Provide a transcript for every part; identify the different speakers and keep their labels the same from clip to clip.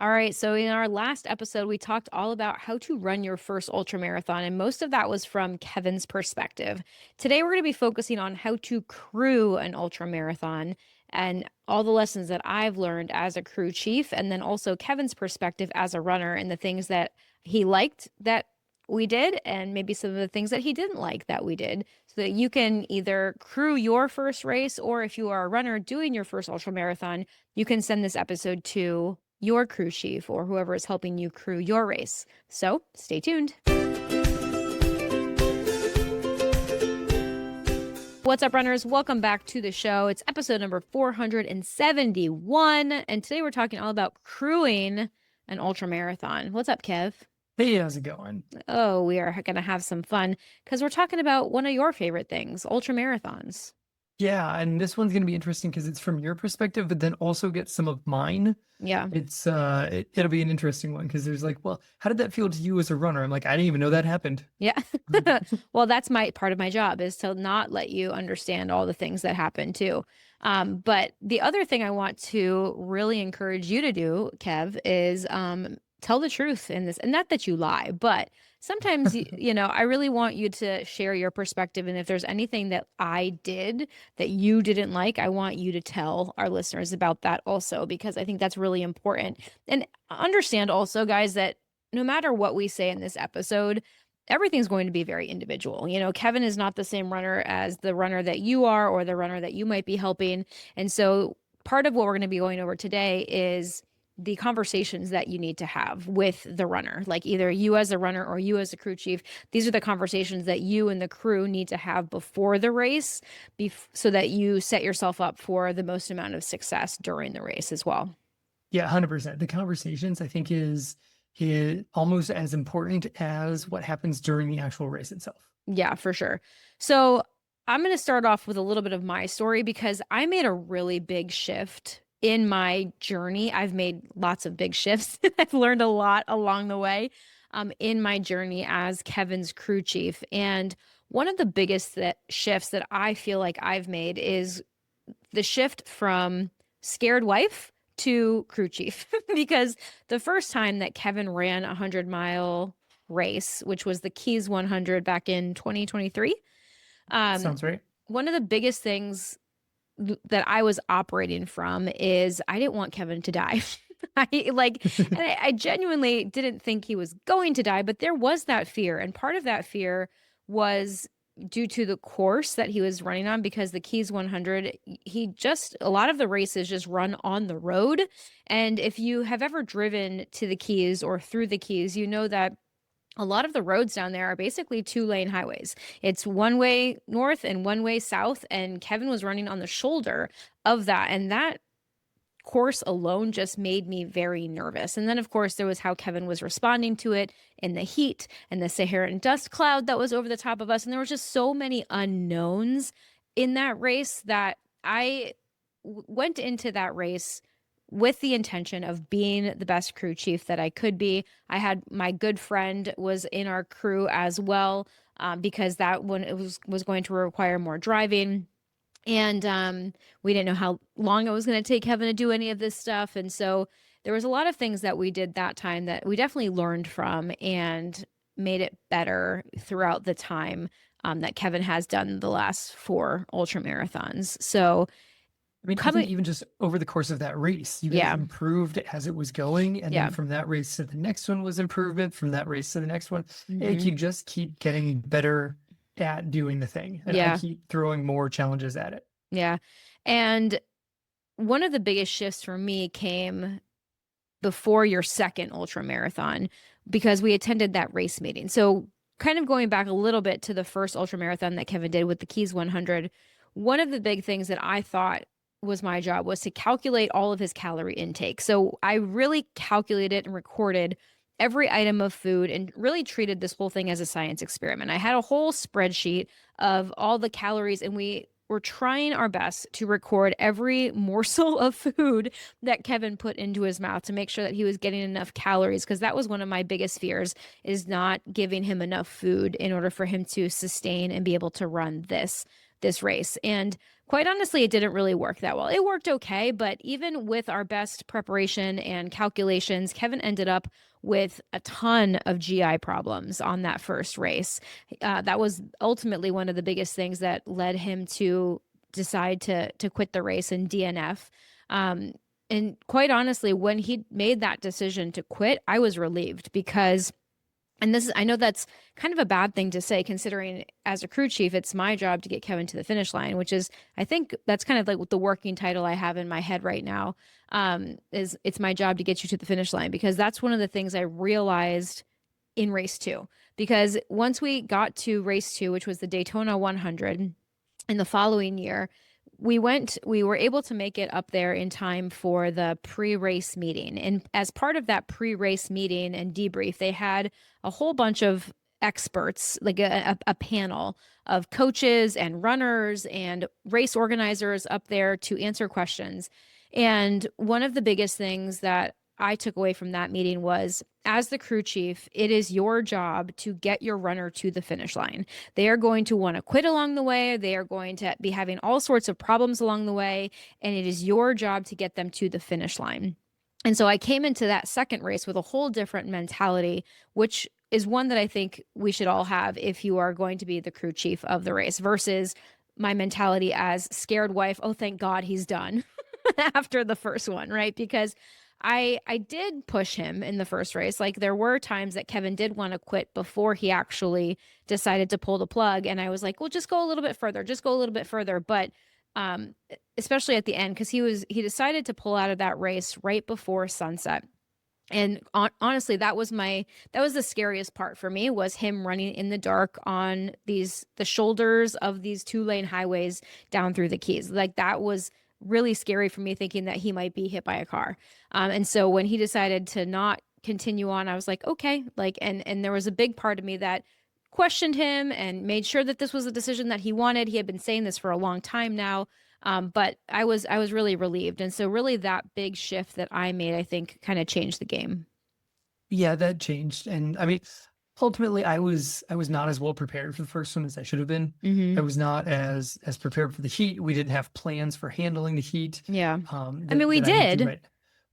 Speaker 1: All right. So in our last episode, we talked all about how to run your first ultra marathon, and most of that was from Kevin's perspective. Today, we're going to be focusing on how to crew an ultra marathon and all the lessons that I've learned as a crew chief, and then also Kevin's perspective as a runner and the things that he liked that we did, and maybe some of the things that he didn't like that we did, so that you can either crew your first race, or if you are a runner doing your first ultra marathon, you can send this episode to your crew chief or whoever is helping you crew your race. So stay tuned. What's up, runners? Welcome back to the show. It's episode number 471. And today we're talking all about crewing an ultra marathon. What's up, Kev?
Speaker 2: Hey, how's it going?
Speaker 1: Oh, we are going to have some fun because we're talking about one of your favorite things, ultra marathons.
Speaker 2: Yeah, and this one's going to be interesting because it's from your perspective, but then also get some of mine.
Speaker 1: Yeah.
Speaker 2: It'll be an interesting one because there's like, well, how did that feel to you as a runner? I'm like, I didn't even know that happened.
Speaker 1: Yeah. Well, that's my part of my job, is to not let you understand all the things that happen too. But the other thing I want to really encourage you to do, Kev, is tell the truth in this, and not that you lie, but sometimes, I really want you to share your perspective. And if there's anything that I did that you didn't like, I want you to tell our listeners about that also, because I think that's really important. And understand also, guys, that no matter what we say in this episode, everything's going to be very individual. Kevin is not the same runner as the runner that you are or the runner that you might be helping. And so part of what we're going to be going over today is the conversations that you need to have with the runner, like either you as a runner or you as a crew chief. These are the conversations that you and the crew need to have before the race, so that you set yourself up for the most amount of success during the race as well.
Speaker 2: Yeah, 100%. The conversations, I think, is almost as important as what happens during the actual race itself.
Speaker 1: Yeah, for sure. So I'm going to start off with a little bit of my story, because I made a really big shift in my journey. I've made lots of big shifts. I've learned a lot along the way in my journey as Kevin's crew chief. And one of the biggest shifts that I feel like I've made is the shift from scared wife to crew chief. Because the first time that Kevin ran a 100-mile race, which was the Keys 100 back in 2023,
Speaker 2: Sounds right.
Speaker 1: one of the biggest things that I was operating from is I didn't want Kevin to die. I genuinely didn't think he was going to die, but there was that fear. And part of that fear was due to the course that he was running on, because the Keys 100, a lot of the races just run on the road. And if you have ever driven to the Keys or through the Keys, you know that a lot of the roads down there are basically 2-lane highways. It's one way north and one way south. And Kevin was running on the shoulder of that. And that course alone just made me very nervous. And then, of course, there was how Kevin was responding to it in the heat and the Saharan dust cloud that was over the top of us. And there was just so many unknowns in that race that I went into that race with the intention of being the best crew chief that I could be. I had my good friend was in our crew as well, because that one was going to require more driving. And we didn't know how long it was going to take Kevin to do any of this stuff. And so there was a lot of things that we did that time that we definitely learned from and made it better throughout the time that Kevin has done the last 4 ultra marathons. So
Speaker 2: I mean, I think even just over the course of that race, you guys improved as it was going. And then from that race to the next one was improvement. From that race to the next one, you just keep getting better at doing the thing. And I keep throwing more challenges at it.
Speaker 1: Yeah. And one of the biggest shifts for me came before your second ultra marathon, because we attended that race meeting. So kind of going back a little bit to the first ultra marathon that Kevin did with the Keys 100, one of the big things that I thought was my job was to calculate all of his calorie intake. So I really calculated and recorded every item of food and really treated this whole thing as a science experiment. I had a whole spreadsheet of all the calories, and we were trying our best to record every morsel of food that Kevin put into his mouth to make sure that he was getting enough calories, because that was one of my biggest fears, is not giving him enough food in order for him to sustain and be able to run this race. And Quite honestly, it didn't really work that well. It worked okay, but even with our best preparation and calculations, Kevin ended up with a ton of GI problems on that first race. That was ultimately one of the biggest things that led him to decide to quit the race and DNF. Um, and quite honestly, when he made that decision to quit, I was relieved because, and this is, I know that's kind of a bad thing to say, considering as a crew chief, it's my job to get Kevin to the finish line, which is, I think that's kind of like the working title I have in my head right now. Is it's my job to get you to the finish line, because that's one of the things I realized in race two. Because once we got to race two, which was the Daytona 100, in the following year, we were able to make it up there in time for the pre-race meeting. And as part of that pre-race meeting and debrief, they had a whole bunch of experts, like a panel of coaches and runners and race organizers up there to answer questions. And one of the biggest things that I took away from that meeting was, as the crew chief, it is your job to get your runner to the finish line. They are going to want to quit along the way. They are going to be having all sorts of problems along the way. And it is your job to get them to the finish line. And so I came into that second race with a whole different mentality, which is one that I think we should all have if you are going to be the crew chief of the race, versus my mentality as scared wife. Oh, thank God he's done after the first one, right? Because I did push him in the first race. Like, there were times that Kevin did want to quit before he actually decided to pull the plug. And I was like, well, just go a little bit further, just go a little bit further. But um, especially at the end, because he decided to pull out of that race right before sunset. And honestly, that was the scariest part for me, was him running in the dark on the shoulders of these 2-lane highways down through the Keys. Like, that was really scary for me, thinking that he might be hit by a car. And so when he decided to not continue on, I was like, okay, like, and there was a big part of me that questioned him and made sure that this was a decision that he wanted. He had been saying this for a long time now. But I was really relieved. And so really that big shift that I made, I think, kind of changed the game.
Speaker 2: Yeah, that changed. And I mean, ultimately I was not as well prepared for the first one as I should have been. I was not as prepared for the heat. We didn't have plans for handling the heat.
Speaker 1: Yeah. I mean,
Speaker 2: That,
Speaker 1: we
Speaker 2: that I need to
Speaker 1: did.
Speaker 2: write.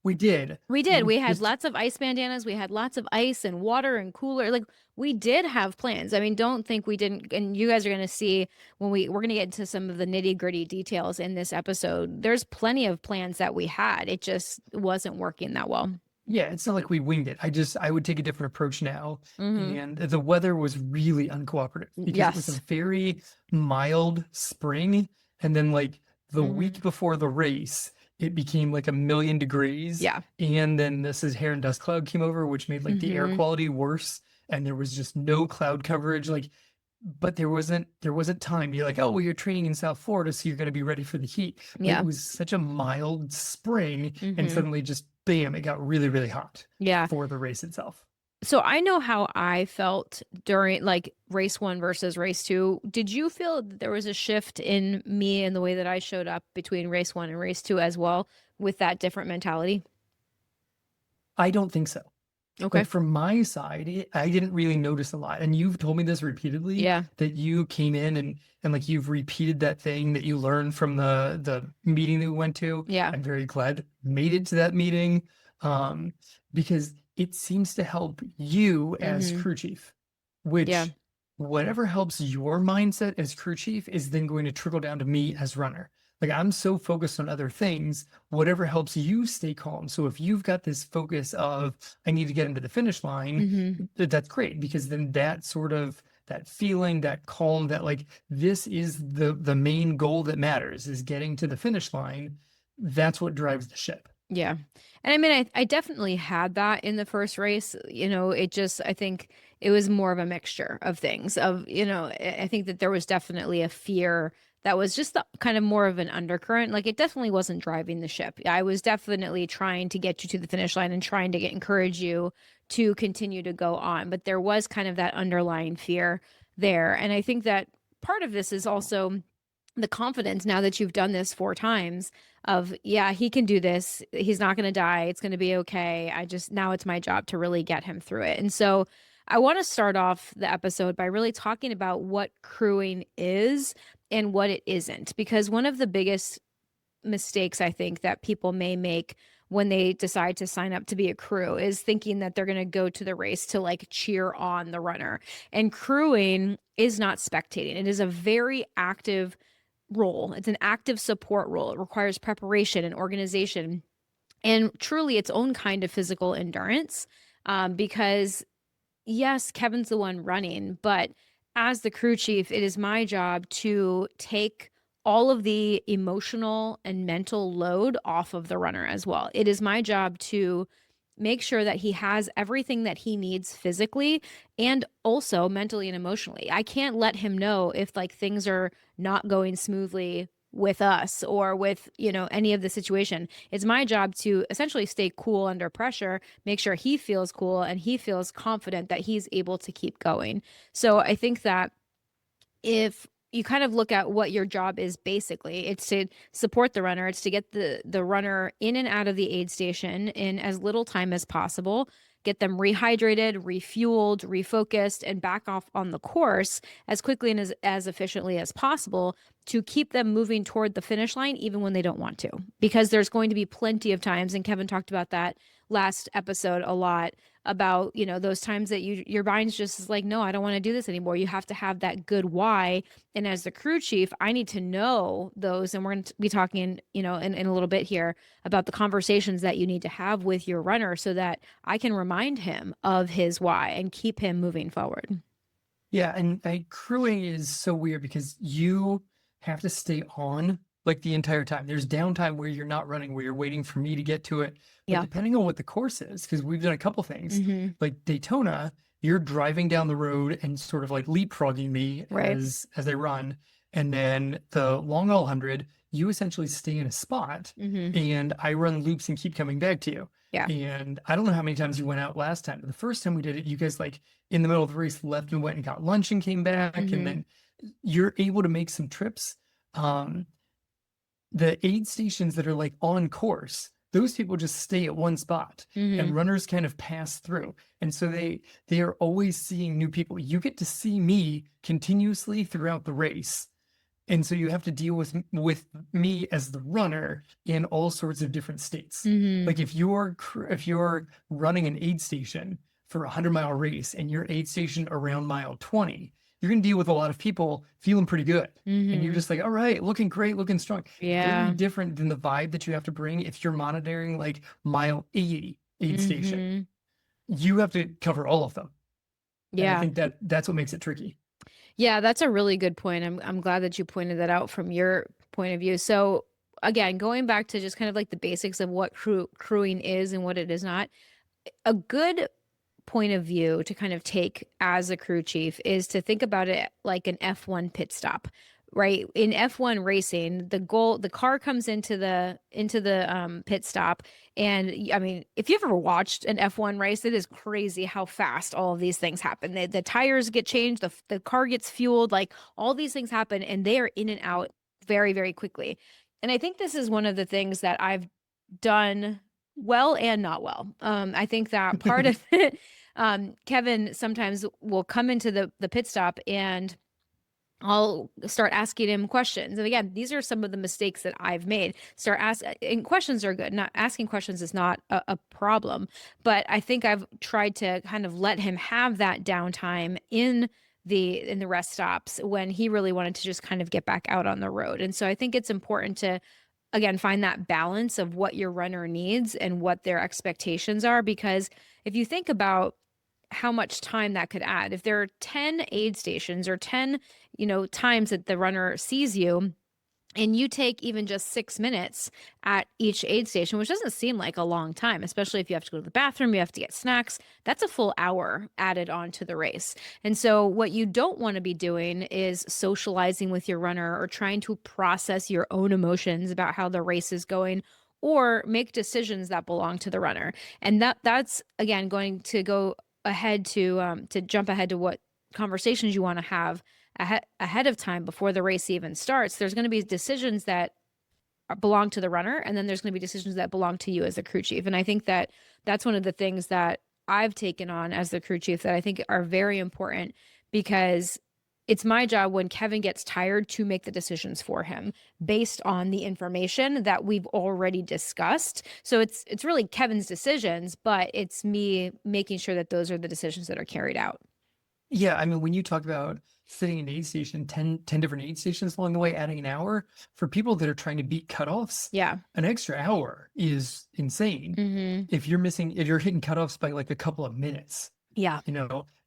Speaker 2: We did.
Speaker 1: We did.
Speaker 2: And
Speaker 1: We had
Speaker 2: just
Speaker 1: lots of ice bandanas. We had lots of ice and water and cooler. Like, we did have plans. I mean, don't think we didn't. And you guys are going to see when we're going to get into some of the nitty-gritty details in this episode. There's plenty of plans that we had. It just wasn't working that well.
Speaker 2: yeah, it's not like we winged it. I would take a different approach now.
Speaker 1: Hmm.
Speaker 2: And the weather was really uncooperative because it was a
Speaker 1: Yes.
Speaker 2: very mild spring. And then like the
Speaker 1: Hmm.
Speaker 2: week before the race, it became like 1,000,000 degrees.
Speaker 1: Yeah.
Speaker 2: And then this is hair and dust cloud came over, which made like the air
Speaker 1: Hmm.
Speaker 2: quality worse. And there was just no cloud coverage. Like, but there wasn't time. You're like, oh, well, you're training in South Florida, so you're going to be ready for the heat. But it
Speaker 1: Yeah.
Speaker 2: was such a mild spring, and
Speaker 1: Hmm.
Speaker 2: suddenly just bam, it got really, really hot
Speaker 1: Yeah.
Speaker 2: for the race itself.
Speaker 1: So I know how I felt during, like, race one versus race two. Did you feel that there was a shift in me and the way that I showed up between race one and race two as well, with that different mentality?
Speaker 2: I don't think so. Like
Speaker 1: Okay.
Speaker 2: from my side, I didn't really notice a lot. And you've told me this repeatedly
Speaker 1: Yeah.
Speaker 2: that you came in and like you've repeated that thing that you learned from the meeting that we went to.
Speaker 1: Yeah.
Speaker 2: I'm very glad made it to that meeting, um, because it seems to help you as
Speaker 1: Hmm.
Speaker 2: crew chief,
Speaker 1: Yeah.
Speaker 2: which whatever helps your mindset as crew chief is then going to trickle down to me as runner. Like I'm so focused on other things, whatever helps you stay calm. So if you've got this focus of I need to get into the finish line,
Speaker 1: Hmm.
Speaker 2: that's great because then that sort of that feeling, that calm, that like this is the main goal that matters is getting to the finish line. That's what drives the ship.
Speaker 1: Yeah. And I mean, I definitely had that in the first race. It just, I think it was more of a mixture of things. I think that there was definitely a fear that was just kind of more of an undercurrent. Like, it definitely wasn't driving the ship. I was definitely trying to get you to the finish line and trying to encourage you to continue to go on. But there was kind of that underlying fear there. And I think that part of this is also the confidence, now that you've done this 4 times, of, yeah, he can do this, he's not going to die, it's going to be okay. Now it's my job to really get him through it. And so I want to start off the episode by really talking about what crewing is and what it isn't. Because one of the biggest mistakes I think that people may make when they decide to sign up to be a crew is thinking that they're going to go to the race to like cheer on the runner. And crewing is not spectating. It is a very active role. It's an active support role. It requires preparation and organization and truly its own kind of physical endurance. Because yes, Kevin's the one running, but as the crew chief, it is my job to take all of the emotional and mental load off of the runner as well. It is my job to make sure that he has everything that he needs physically and also mentally and emotionally. I can't let him know if like things are not going smoothly with us or with, any of the situation. It's my job to essentially stay cool under pressure, make sure he feels cool and he feels confident that he's able to keep going. So I think that if you kind of look at what your job is, basically it's to support the runner, it's to get the runner in and out of the aid station in as little time as possible, get them rehydrated, refueled, refocused, and back off on the course as quickly and as efficiently as possible to keep them moving toward the finish line even when they don't want to, because there's going to be plenty of times, and Kevin talked about that last episode a lot, about those times that your mind's just is like, no, I don't want to do this anymore. You have to have that good why. And as the crew chief, I need to know those, and we're going to be talking in a little bit here about the conversations that you need to have with your runner so that I can remind him of his why and keep him moving forward.
Speaker 2: Yeah, and crewing is so weird because you have to stay on like the entire time. There's downtime where you're not running, where you're waiting for me to get to it. But
Speaker 1: Yeah.
Speaker 2: depending on what the course is, because we've done a couple things, like Daytona, you're driving down the road and sort of like leapfrogging me
Speaker 1: Right.
Speaker 2: as I run. And then the long all 100, you essentially stay in a spot and I run loops and keep coming back to you.
Speaker 1: Yeah.
Speaker 2: And I don't know how many times you went out last time, but the first time we did it, you guys like in the middle of the race left and went and got lunch and came back. And then you're able to make some trips. The aid stations that are like on course, those people just stay at one spot and runners kind of pass through. And so they are always seeing new people. You get to see me continuously throughout the race. And so you have to deal with me as the runner in all sorts of different states. Like if you're running an aid station for a 100-mile race and your aid station around mile 20, you're going to deal with a lot of people feeling pretty good. And you're just like, all right, looking great, looking strong.
Speaker 1: Yeah.
Speaker 2: Very different than the vibe that you have to bring if you're monitoring like mile 80 aid station. You have to cover all of them.
Speaker 1: Yeah.
Speaker 2: And I think that's what makes it tricky.
Speaker 1: Yeah, that's a really good point. I'm glad that you pointed that out from your point of view. So again, going back to just kind of like the basics of what crewing is and what it is not, a good point of view to kind of take as a crew chief is to think about it like an F1 pit stop, right? In F1 racing, the car comes into the pit stop, and I mean, if you've ever watched an F1 race, it is crazy how fast all of these things happen. The tires get changed, the car gets fueled, like all these things happen, and they are in and out very, very quickly. And I think this is one of the things that I've done well and not well. I think that part of it, Kevin sometimes will come into the pit stop and I'll start asking him questions. And again, these are some of the mistakes that I've made. And questions are good. Not asking questions is not a problem, but I think I've tried to kind of let him have that downtime in the rest stops when he really wanted to just kind of get back out on the road. And so I think it's important to, again, find that balance of what your runner needs and what their expectations are. Because if you think about how much time that could add, if there are 10 aid stations or 10, times that the runner sees you, and you take even just 6 minutes at each aid station, which doesn't seem like a long time, especially if you have to go to the bathroom, you have to get snacks, that's a full hour added on to the race. And so what you don't want to be doing is socializing with your runner or trying to process your own emotions about how the race is going or make decisions that belong to the runner. And that's again going to go ahead to jump ahead to what conversations you want to have ahead of time before the race even starts. There's going to be decisions that belong to the runner, and then there's going to be decisions that belong to you as the crew chief. And I think that that's one of the things that I've taken on as the crew chief that I think are very important, because it's my job when Kevin gets tired to make the decisions for him based on the information that we've already discussed. So it's really Kevin's decisions, but it's me making sure that those are the decisions that are carried out.
Speaker 2: Yeah, I mean, when you talk about sitting in aid station, 10 different aid stations along the way, adding an hour, for people that are trying to beat cutoffs,
Speaker 1: Yeah.
Speaker 2: an extra hour is insane.
Speaker 1: Mm-hmm.
Speaker 2: If you're hitting cutoffs by like a couple of minutes,
Speaker 1: Yeah.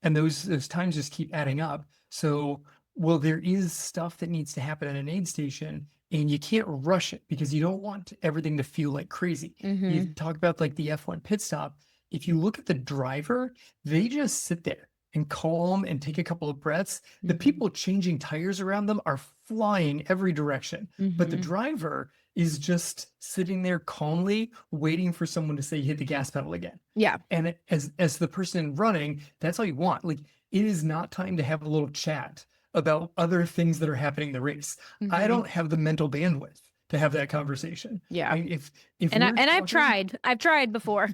Speaker 2: and those times just keep adding up. So, well, there is stuff that needs to happen at an aid station, and you can't rush it because you don't want everything to feel like crazy.
Speaker 1: Mm-hmm.
Speaker 2: You talk about like the F1 pit stop. If you look at the driver, they just sit there and calm and take a couple of breaths. The people changing tires around them are flying every direction, but the driver is just sitting there calmly waiting for someone to say hit the gas pedal again.
Speaker 1: Yeah.
Speaker 2: And as the person running, that's all you want. Like, it is not time to have a little chat about other things that are happening in the race. I don't have the mental bandwidth to have that conversation.
Speaker 1: Yeah.
Speaker 2: If
Speaker 1: I've tried before.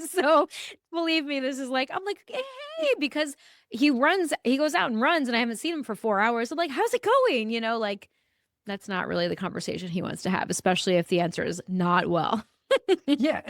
Speaker 1: So believe me, this is like, I'm like, hey, because he goes out and runs and I haven't seen him for 4 hours. I'm like, how's it going? Like that's not really the conversation he wants to have, especially if the answer is not well.
Speaker 2: Yeah.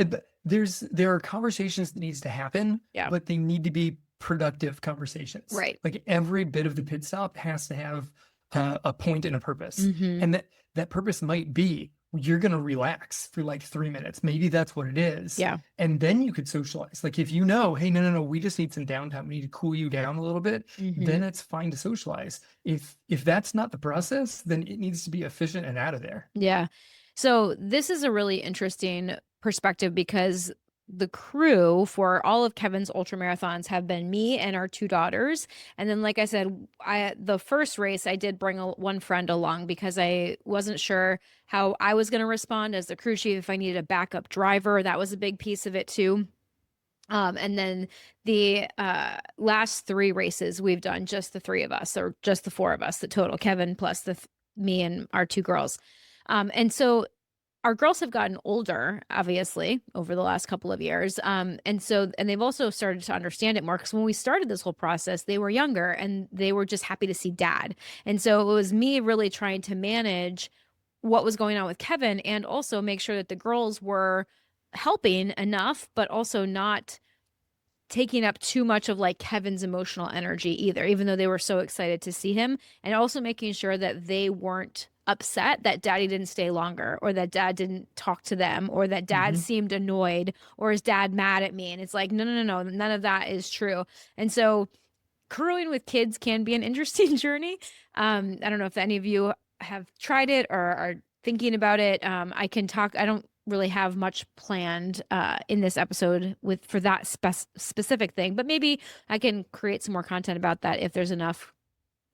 Speaker 2: There are conversations that needs to happen, but they need to be productive conversations.
Speaker 1: Right.
Speaker 2: Like every bit of the pit stop has to have a point and a purpose. And that purpose might be you're going to relax for like 3 minutes. Maybe that's what it is.
Speaker 1: Yeah.
Speaker 2: And then you could socialize. Like if you know, hey, no, we just need some downtime. We need to cool you down a little bit. Then it's fine to socialize. If that's not the process, then it needs to be efficient and out of there.
Speaker 1: Yeah. So this is a really interesting perspective because the crew for all of Kevin's ultra marathons have been me and our 2 daughters. And then, like I said, the first race, I did bring one friend along because I wasn't sure how I was going to respond as the crew chief, if I needed a backup driver. That was a big piece of it too. And then the last 3 races we've done just the 3 of us, or just the 4 of us, the total, Kevin plus me and our 2 girls. And so our girls have gotten older, obviously, over the last couple of years. And they've also started to understand it more, because when we started this whole process, they were younger and they were just happy to see dad. And so it was me really trying to manage what was going on with Kevin and also make sure that the girls were helping enough, but also not taking up too much of like Kevin's emotional energy either, even though they were so excited to see him, and also making sure that they weren't upset that daddy didn't stay longer, or that dad didn't talk to them, or that dad seemed annoyed, or is dad mad at me? And it's like, no, none of that is true. And so crewing with kids can be an interesting journey. I don't know if any of you have tried it or are thinking about it. I can talk. I don't really have much planned in this episode for that specific thing, but maybe I can create some more content about that if there's enough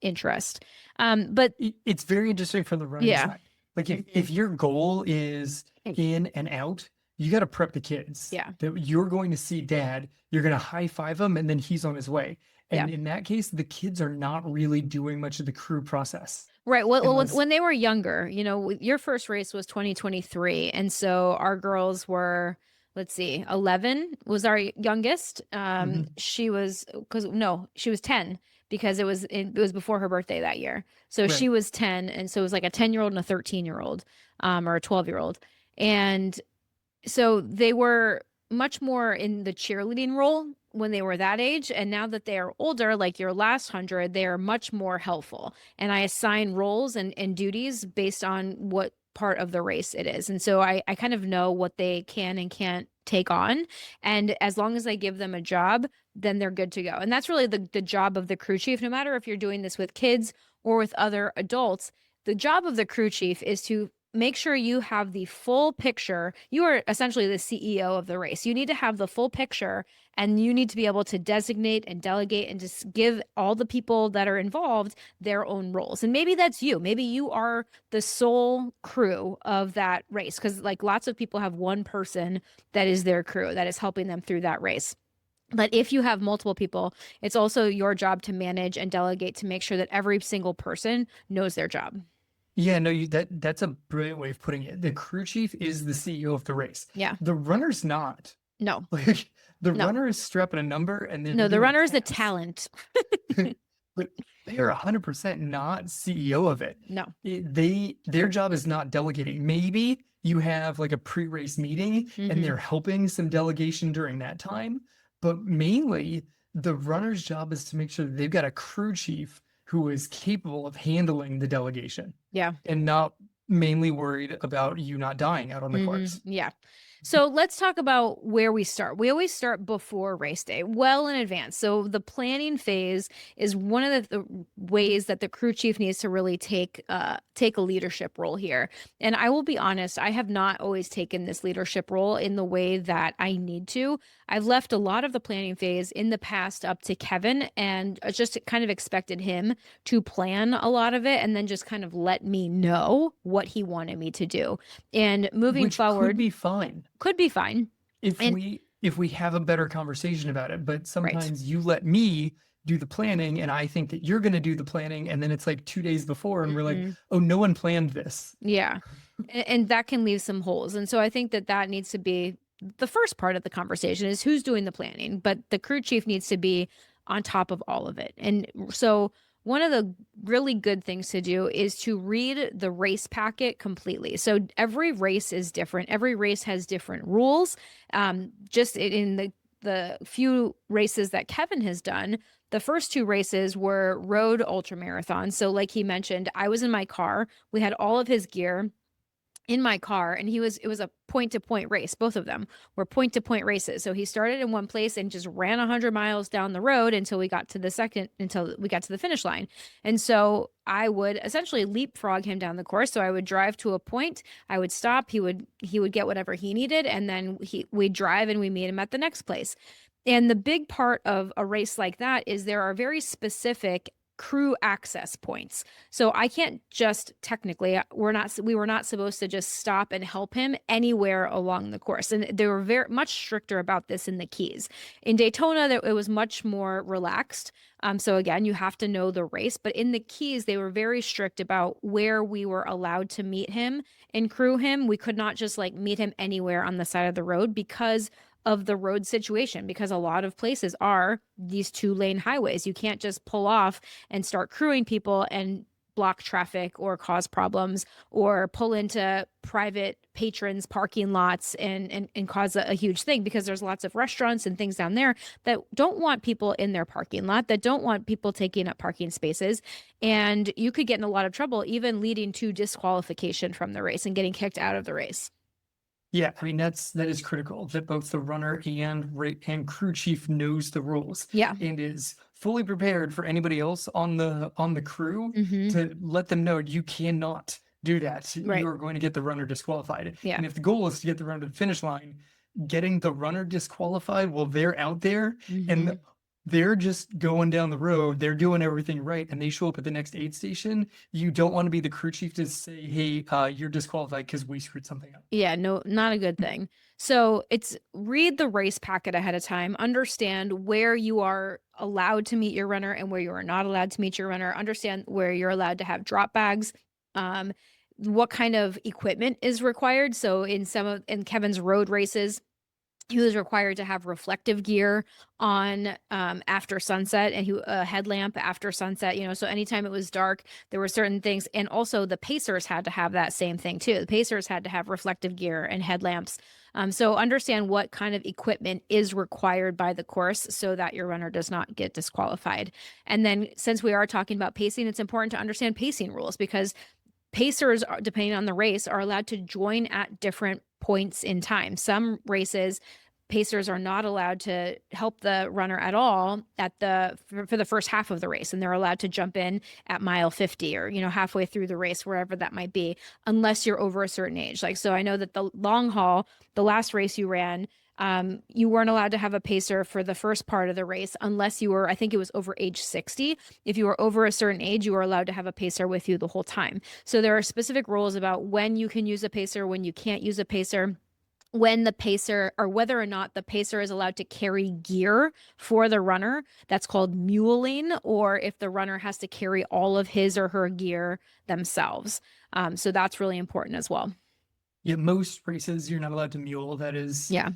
Speaker 1: interest. But
Speaker 2: it's very interesting from the running side. Like if your goal is in and out, you got to prep the kids.
Speaker 1: Yeah.
Speaker 2: That you're going to see dad, you're going to high five him, and then he's on his way. And in that case, the kids are not really doing much of the crew process.
Speaker 1: Right. Well, when they were younger, your first race was 2023. And so our girls were, let's see, 11 was our youngest. She was 10 because it was before her birthday that year. So she was 10. And so it was like a 10-year-old and a 13-year-old, or a 12-year-old. And so they were much more in the cheerleading role when they were that age. And now that they are older, like your last 100, they are much more helpful. And I assign roles and duties based on what part of the race it is. And so I kind of know what they can and can't take on. And as long as I give them a job, then they're good to go. And that's really the job of the crew chief, no matter if you're doing this with kids or with other adults. The job of the crew chief is to make sure you have the full picture. You are essentially the CEO of the race. You need to have the full picture, and you need to be able to designate and delegate and just give all the people that are involved their own roles. And maybe that's you. Maybe you are the sole crew of that race, because like lots of people have one person that is their crew that is helping them through that race. But if you have multiple people, it's also your job to manage and delegate to make sure that every single person knows their job.
Speaker 2: Yeah, no, that's a brilliant way of putting it. The crew chief is the CEO of the race.
Speaker 1: Yeah.
Speaker 2: The runner's not.
Speaker 1: No.
Speaker 2: Like the runner is strapping a number, and then
Speaker 1: the runner is the talent.
Speaker 2: But they are 100% not CEO of it.
Speaker 1: No.
Speaker 2: Their job is not delegating. Maybe you have like a pre-race meeting and
Speaker 1: Mhm.
Speaker 2: they're helping some delegation during that time, but mainly the runner's job is to make sure that they've got a crew chief who is capable of handling the delegation
Speaker 1: Yeah.
Speaker 2: and not mainly worried about you not dying out on the course.
Speaker 1: Yeah. So let's talk about where we start. We always start before race day, well in advance. So the planning phase is one of the ways that the crew chief needs to really take a leadership role here. And I will be honest, I have not always taken this leadership role in the way that I need to. I've left a lot of the planning phase in the past up to Kevin and just kind of expected him to plan a lot of it and then just kind of let me know what he wanted me to do. And moving
Speaker 2: Which could
Speaker 1: forward
Speaker 2: be fine
Speaker 1: could be fine.
Speaker 2: if
Speaker 1: And
Speaker 2: we have a better conversation about it. But
Speaker 1: right.
Speaker 2: sometimes you let me do the planning and I think that you're going to do the planning. And then it's like 2 days before and we're like,
Speaker 1: Mhm.
Speaker 2: oh, no one planned this.
Speaker 1: Yeah. And that can leave some holes. And so I think that that needs to be the first part of the conversation is who's doing the planning, but the crew chief needs to be on top of all of it. And so one of the really good things to do is to read the race packet completely. So every race is different. Every race has different rules. Just in the few races that Kevin has done, the first two races were road ultra marathons. So like he mentioned, I was in my car. We had all of his gear in my car and it was a point to point race. Both of them were point to point races. So he started in one place and just ran 100 miles down the road until we got to the finish line. And so I would essentially leapfrog him down the course. So I would drive to a point, I would stop, he would get whatever he needed, and then we'd drive and we meet him at the next place. And the big part of a race like that is there are very specific crew access points. So I can't just technically we were not supposed to just stop and help him anywhere along the course. And they were very much stricter about this in the Keys. In Daytona, it was much more relaxed. So again, you have to know the race, but in the Keys, they were very strict about where we were allowed to meet him and crew him. We could not just like meet him anywhere on the side of the road because of the road situation, because a lot of places are these 2-lane highways. You can't just pull off and start crewing people and block traffic or cause problems or pull into private patrons parking lots and cause a huge thing, because there's lots of restaurants and things down there that don't want people in their parking lot, that don't want people taking up parking spaces, and you could get in a lot of trouble, even leading to disqualification from the race and getting kicked out of the race.
Speaker 2: Yeah, I mean that is critical that both the runner and crew chief knows the rules
Speaker 1: Yeah.
Speaker 2: and is fully prepared for anybody else on the crew
Speaker 1: Mm-hmm.
Speaker 2: to let them know you cannot do that.
Speaker 1: Right.
Speaker 2: You are going to get the runner disqualified.
Speaker 1: Yeah.
Speaker 2: And if the goal is to get the runner to the finish line, getting the runner disqualified while they're out there
Speaker 1: Mm-hmm.
Speaker 2: and they're just going down the road, they're doing everything right, and they show up at the next aid station. You don't want to be the crew chief to say, hey, you're disqualified because we screwed something up.
Speaker 1: Yeah, no, not a good thing. So it's read the race packet ahead of time, understand where you are allowed to meet your runner and where you are not allowed to meet your runner, understand where you're allowed to have drop bags, um, what kind of equipment is required. So in Kevin's road races, he was required to have reflective gear on after sunset, and a headlamp after sunset, so anytime it was dark, there were certain things. And also the pacers had to have that same thing too. The pacers had to have reflective gear and headlamps. So understand what kind of equipment is required by the course so that your runner does not get disqualified. And then since we are talking about pacing, it's important to understand pacing rules, because pacers, depending on the race, are allowed to join at different points in time. Some races, pacers are not allowed to help the runner at all for the first half of the race, and they're allowed to jump in at mile 50 or halfway through the race, wherever that might be, unless you're over a certain age. Like, so I know that the long haul, the last race you ran, you weren't allowed to have a pacer for the first part of the race unless you were, I think it was over age 60. If you were over a certain age, you were allowed to have a pacer with you the whole time. So there are specific rules about when you can use a pacer, when you can't use a pacer, when the pacer, or whether or not the pacer is allowed to carry gear for the runner. That's called muling, or if the runner has to carry all of his or her gear themselves. So that's really important as well.
Speaker 2: Yeah, most races you're not allowed to mule. That is
Speaker 1: Yeah.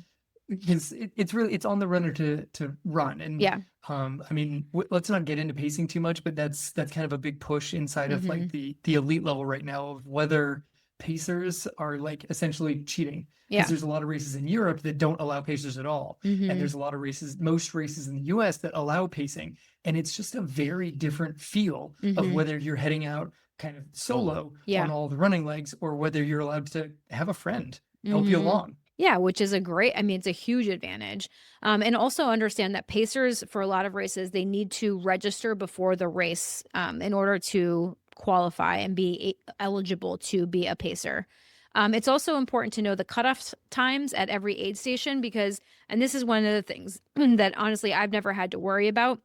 Speaker 2: because it's really, it's on the runner to run. And
Speaker 1: Yeah.
Speaker 2: I mean, let's not get into pacing too much, but that's kind of a big push inside of like
Speaker 1: Hmm.
Speaker 2: the elite level right now, of whether pacers are like essentially cheating, because
Speaker 1: Yeah.
Speaker 2: there's a lot of races in Europe that don't allow pacers at all, and
Speaker 1: Hmm.
Speaker 2: there's a lot of races, most races in the US that allow pacing, and it's just a very different feel of
Speaker 1: Hmm.
Speaker 2: whether you're heading out kind of solo
Speaker 1: Yeah.
Speaker 2: on all the running legs, or whether you're allowed to have a friend help you
Speaker 1: Hmm.
Speaker 2: along.
Speaker 1: Yeah, which is a great, I mean, it's a huge advantage. And also understand that pacers, for a lot of races, they need to register before the race in order to qualify and be eligible to be a pacer. It's also important to know the cutoff times at every aid station because, and this is one of the things that honestly I've never had to worry about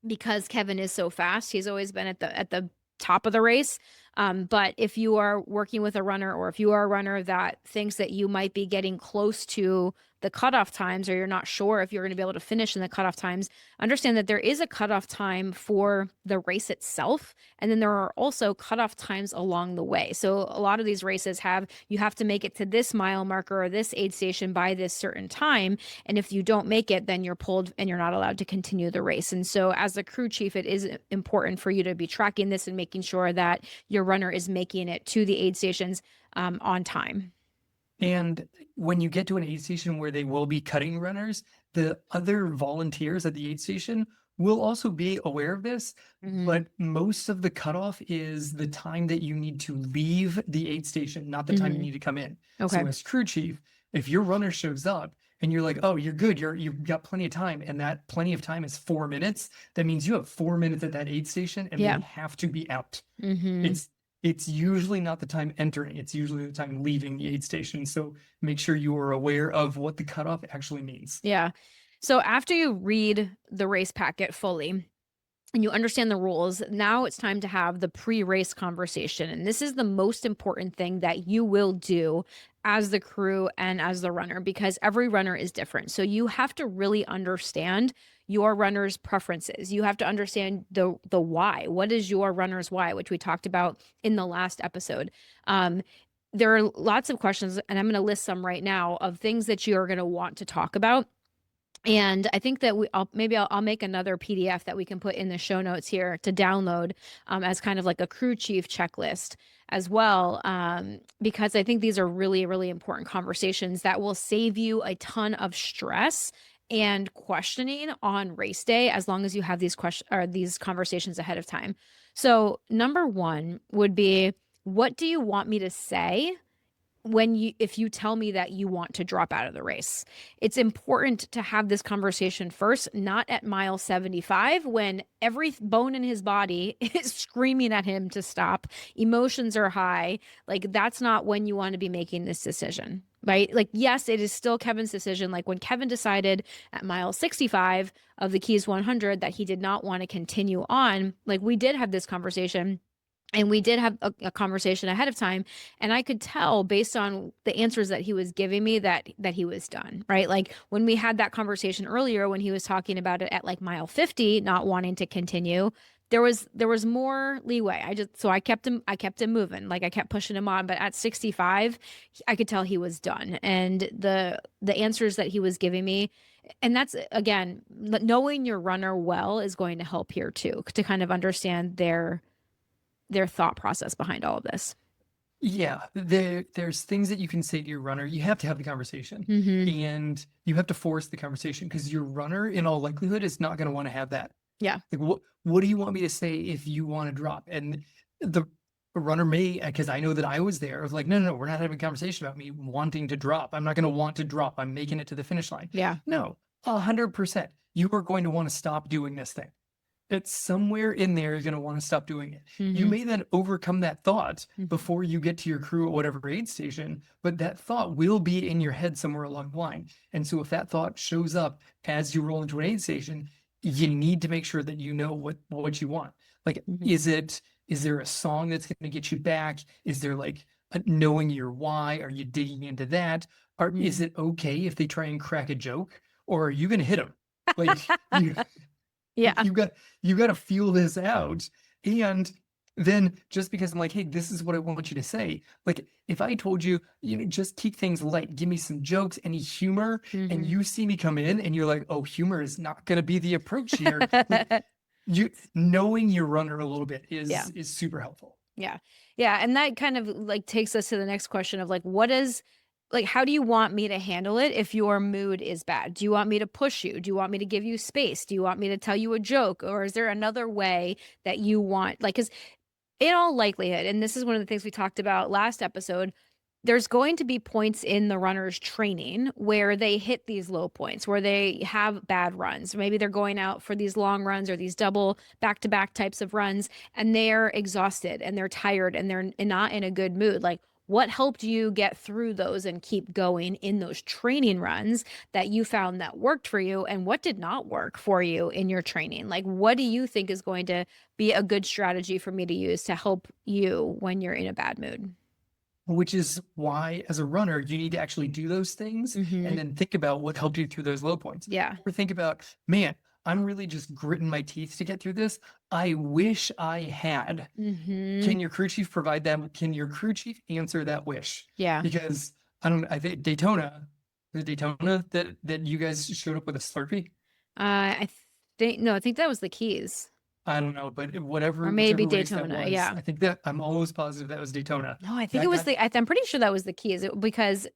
Speaker 1: because Kevin is so fast. He's always been at the top of the race. But if you are working with a runner, or if you are a runner that thinks that you might be getting close to the cutoff times, or you're not sure if you're going to be able to finish in the cutoff times, understand that there is a cutoff time for the race itself. And then there are also cutoff times along the way. So a lot of these races have, you have to make it to this mile marker or this aid station by this certain time. And if you don't make it, then you're pulled and you're not allowed to continue the race. And so, as a crew chief, it is important for you to be tracking this and making sure that your runner is making it to the aid stations on time.
Speaker 2: And when you get to an aid station where they will be cutting runners, the other volunteers at the aid station will also be aware of this.
Speaker 1: Hmm.
Speaker 2: But most of the cutoff is the time that you need to leave the aid station, not the time you
Speaker 1: Hmm.
Speaker 2: need to come in.
Speaker 1: Okay.
Speaker 2: So as crew chief, if your runner shows up and you're like, oh, you're good, you've got plenty of time, and that plenty of time is 4 minutes, that means you have 4 minutes at that aid station and they
Speaker 1: Yeah.
Speaker 2: have to be out.
Speaker 1: Hmm.
Speaker 2: It's usually not the time entering, it's usually the time leaving the aid station. So make sure you are aware of what the cutoff actually means.
Speaker 1: Yeah. So after you read the race packet fully, and you understand the rules, now it's time to have the pre-race conversation. And this is the most important thing that you will do as the crew and as the runner, because every runner is different. So you have to really understand your runner's preferences. You have to understand the why. What is your runner's why, which we talked about in the last episode. Um, there are lots of questions, and I'm going to list some right now of things that you are going to want to talk about. And I think that I'll make another PDF that we can put in the show notes here to download as kind of like a crew chief checklist as well, because I think these are really, really important conversations that will save you a ton of stress and questioning on race day, as long as you have these questions or these conversations ahead of time. So number one would be, what do you want me to say if you tell me that you want to drop out of the race? It's important to have this conversation first, not at mile 75 when every bone in his body is screaming at him to stop. Emotions are high. Like, that's not when you want to be making this decision, right? Like, yes, it is still Kevin's decision. Like when Kevin decided at mile 65 of the Keys 100 that he did not want to continue on, like we did have this conversation, and we did have a conversation ahead of time, and I could tell based on the answers that he was giving me that he was done, right? Like when we had that conversation earlier, when he was talking about it at like mile 50 not wanting to continue, there was more leeway. I kept him moving, like I kept pushing him on. But at 65, I could tell he was done, and the answers that he was giving me, and that's again, knowing your runner well is going to help here too, to kind of understand their thought process behind all of this.
Speaker 2: Yeah, there's things that you can say to your runner. You have to have the conversation,
Speaker 1: Mhm.
Speaker 2: and you have to force the conversation, because your runner, in all likelihood, is not going to want to have that.
Speaker 1: Yeah.
Speaker 2: Like, what do you want me to say if you want to drop? And the runner may, because I know that I was there, of like, no, no, no, we're not having a conversation about me wanting to drop. I'm not going to want to drop. I'm making it to the finish line.
Speaker 1: Yeah.
Speaker 2: No, 100%. You are going to want to stop doing this thing. It's somewhere in there, you're going to want to stop doing it. You
Speaker 1: Mhm.
Speaker 2: may then overcome that thought
Speaker 1: Mhm.
Speaker 2: before you get to your crew at whatever aid station, but that thought will be in your head somewhere along the line. And so if that thought shows up as you roll into an aid station, you need to make sure that you know what you want. Like,
Speaker 1: Mhm.
Speaker 2: is there a song that's going to get you back? Is there like a knowing your why? Are you digging into that? Or is
Speaker 1: Mhm.
Speaker 2: it okay if they try and crack a joke? Or are you going to hit them? Like, you
Speaker 1: Yeah.
Speaker 2: you got you got to feel this out. And then just because I'm like, hey, this is what I want you to say. Like, if I told you, just keep things light, give me some jokes, any humor, and
Speaker 1: Mhm.
Speaker 2: you see me come in and you're like, oh, humor is not going to be the approach here. Like, you knowing your runner a little bit
Speaker 1: Yeah.
Speaker 2: is super helpful.
Speaker 1: Yeah. Yeah. And that kind of like takes us to the next question of like, how do you want me to handle it if your mood is bad? Do you want me to push you? Do you want me to give you space? Do you want me to tell you a joke? Or is there another way that you want, like, because in all likelihood, and this is one of the things we talked about last episode, there's going to be points in the runner's training where they hit these low points, where they have bad runs. Maybe they're going out for these long runs or these double back-to-back types of runs, and they're exhausted and they're tired and they're not in a good mood. Like, what helped you get through those and keep going in those training runs that you found that worked for you, and what did not work for you in your training? Like, what do you think is going to be a good strategy for me to use to help you when you're in a bad mood?
Speaker 2: Which is why, as a runner, you need to actually do those things and then think about what helped you through those low points.
Speaker 1: Yeah.
Speaker 2: Or think about, man, I'm really just gritting my teeth to get through this. I wish I had. Can your crew chief provide that? Can your crew chief answer that wish?
Speaker 1: Yeah.
Speaker 2: Because I think Daytona that you guys showed up with a Slurpee.
Speaker 1: I think no, I think that was the Keys.
Speaker 2: I don't know, but
Speaker 1: Or maybe
Speaker 2: whichever race that
Speaker 1: Daytona.
Speaker 2: was,
Speaker 1: Yeah.
Speaker 2: I think that I'm almost positive that was Daytona.
Speaker 1: No, I think it
Speaker 2: That
Speaker 1: was
Speaker 2: got
Speaker 1: I'm pretty sure that was the Keys because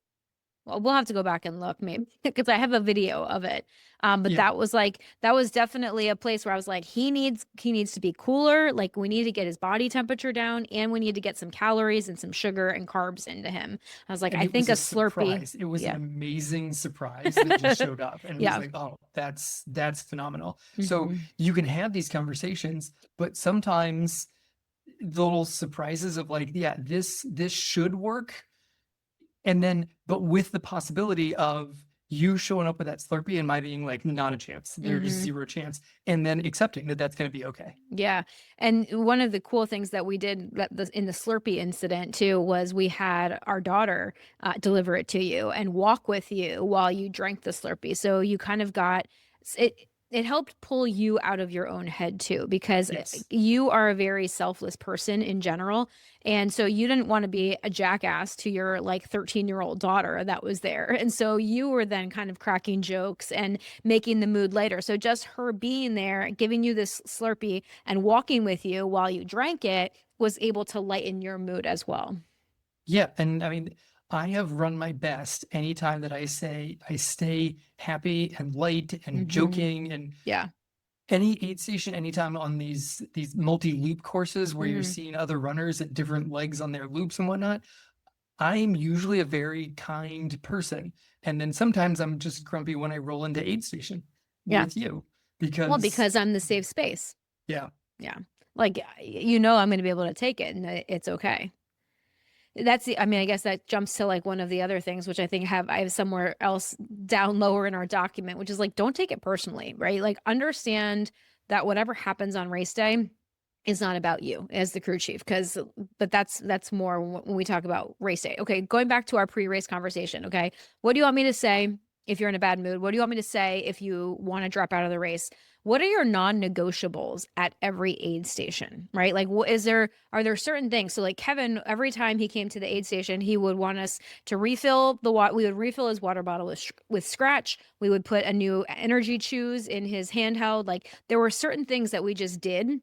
Speaker 1: well, we'll have to go back and look maybe because I have a video of it. But
Speaker 2: yeah.
Speaker 1: that was definitely a place where I was like, he needs to be cooler. Like we need to get his body temperature down and we need to get some calories and some sugar and carbs into him. I was like,
Speaker 2: And
Speaker 1: I
Speaker 2: it
Speaker 1: think
Speaker 2: was
Speaker 1: a
Speaker 2: a
Speaker 1: Slurpee.
Speaker 2: surprise. It was an
Speaker 1: Yeah.
Speaker 2: amazing surprise that just showed up and was
Speaker 1: Yeah.
Speaker 2: like, oh, that's phenomenal. So
Speaker 1: Hmm.
Speaker 2: you can have these conversations, but sometimes the little surprises of like, yeah, this should work. And then, but with the possibility of you showing up with that Slurpee and my being like, not a chance. There's
Speaker 1: Hmm.
Speaker 2: zero chance. And then accepting that that's going to be okay.
Speaker 1: Yeah. And one of the cool things that we did in the Slurpee incident too was we had our daughter deliver it to you and walk with you while you drank the Slurpee. So you kind of got it. It helped pull you out of your own head too, because
Speaker 2: Yes.
Speaker 1: you are a very selfless person in general. And so you didn't want to be a jackass to your like 13-year-old daughter that was there. And so you were then kind of cracking jokes and making the mood lighter. So just her being there, giving you this Slurpee and walking with you while you drank it was able to lighten your mood as well.
Speaker 2: Yeah. And I mean, I have run my best anytime that I say I stay happy and light and
Speaker 1: Hmm.
Speaker 2: joking and
Speaker 1: Yeah.
Speaker 2: any aid station, anytime on these multi-loop courses where you're
Speaker 1: Hmm.
Speaker 2: seeing other runners at different legs on their loops and whatnot, I'm usually a very kind person. And then sometimes I'm just grumpy when I roll into aid station
Speaker 1: Yeah.
Speaker 2: with you
Speaker 1: Well,
Speaker 2: because
Speaker 1: because I'm the safe space.
Speaker 2: yeah.
Speaker 1: Yeah. Like, I'm going to be able to take it and it's okay. I mean, I guess that jumps to like one of the other things, which I have somewhere else down lower in our document, which is like, don't take it personally, right? Like, understand that whatever happens on race day is not about you as the crew chief. But that's more when we talk about race day. Okay. Going back to our pre-race conversation. Okay. What do you want me to say if you're in a bad mood? What do you want me to say if you want to drop out of the race? What are your non-negotiables at every aid station, right? Like, are there certain things? So, like Kevin, every time he came to the aid station, he would want us to refill the water. We would refill his water bottle with Scratch. We would put a new energy chews in his handheld. Like, there were certain things that we just did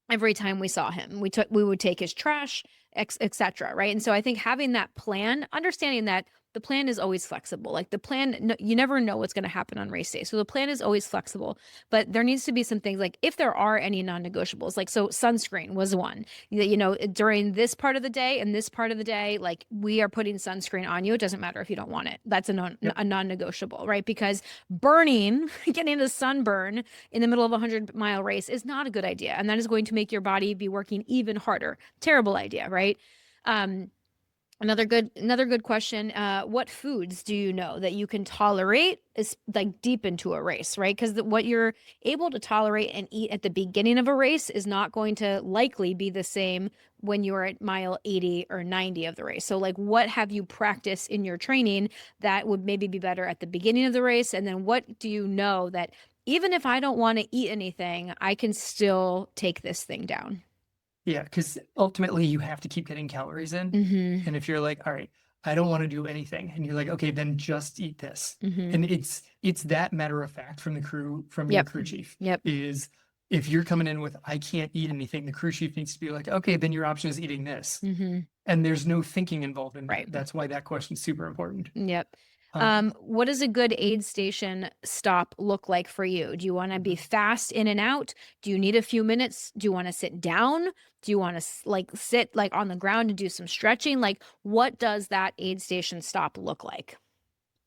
Speaker 1: every time we saw him. We would take his trash, etc. Right. And so I think having that plan, understanding that the plan is always flexible. Like the plan, no, you never know what's going to happen on race day. So the plan is always flexible, but there needs to be some things like if there are any non-negotiables, like so sunscreen was one. During this part of the day and this part of the day, like we are putting sunscreen on you. It doesn't matter if you don't want it. That's
Speaker 2: Yep.
Speaker 1: a non-negotiable, right? Because burning, getting a sunburn in the middle of a 100-mile race is not a good idea, and that is going to make your body be working even harder. Terrible idea, right? um Another good question. What foods do you know that you can tolerate is like deep into a race, right? Because what you're able to tolerate and eat at the beginning of a race is not going to likely be the same when you're at mile 80 or 90 of the race. So like what have you practiced in your training that would maybe be better at the beginning of the race? And then what do you know that even if I don't want to eat anything, I can still take this thing down?
Speaker 2: Yeah, because ultimately you have to keep getting calories in.
Speaker 1: Mhm.
Speaker 2: And if you're like, all right, I don't want to do anything, and you're like, okay, then just eat this.
Speaker 1: Mhm.
Speaker 2: And it's that matter of fact from the crew, from your
Speaker 1: Yep.
Speaker 2: crew chief,
Speaker 1: Yep.
Speaker 2: is if you're coming in with I can't eat anything, the crew chief needs to be like, okay, then your option is eating this.
Speaker 1: Mhm.
Speaker 2: And there's no thinking involved in that.
Speaker 1: Right.
Speaker 2: That's why that question's super important.
Speaker 1: Yep.
Speaker 2: Um,
Speaker 1: What does a good aid station stop look like for you? Do you wanna be fast in and out? Do you need a few minutes? Do you wanna sit down? Do you wanna like, sit, like, on the ground and do some stretching? Like, what does that aid station stop look like?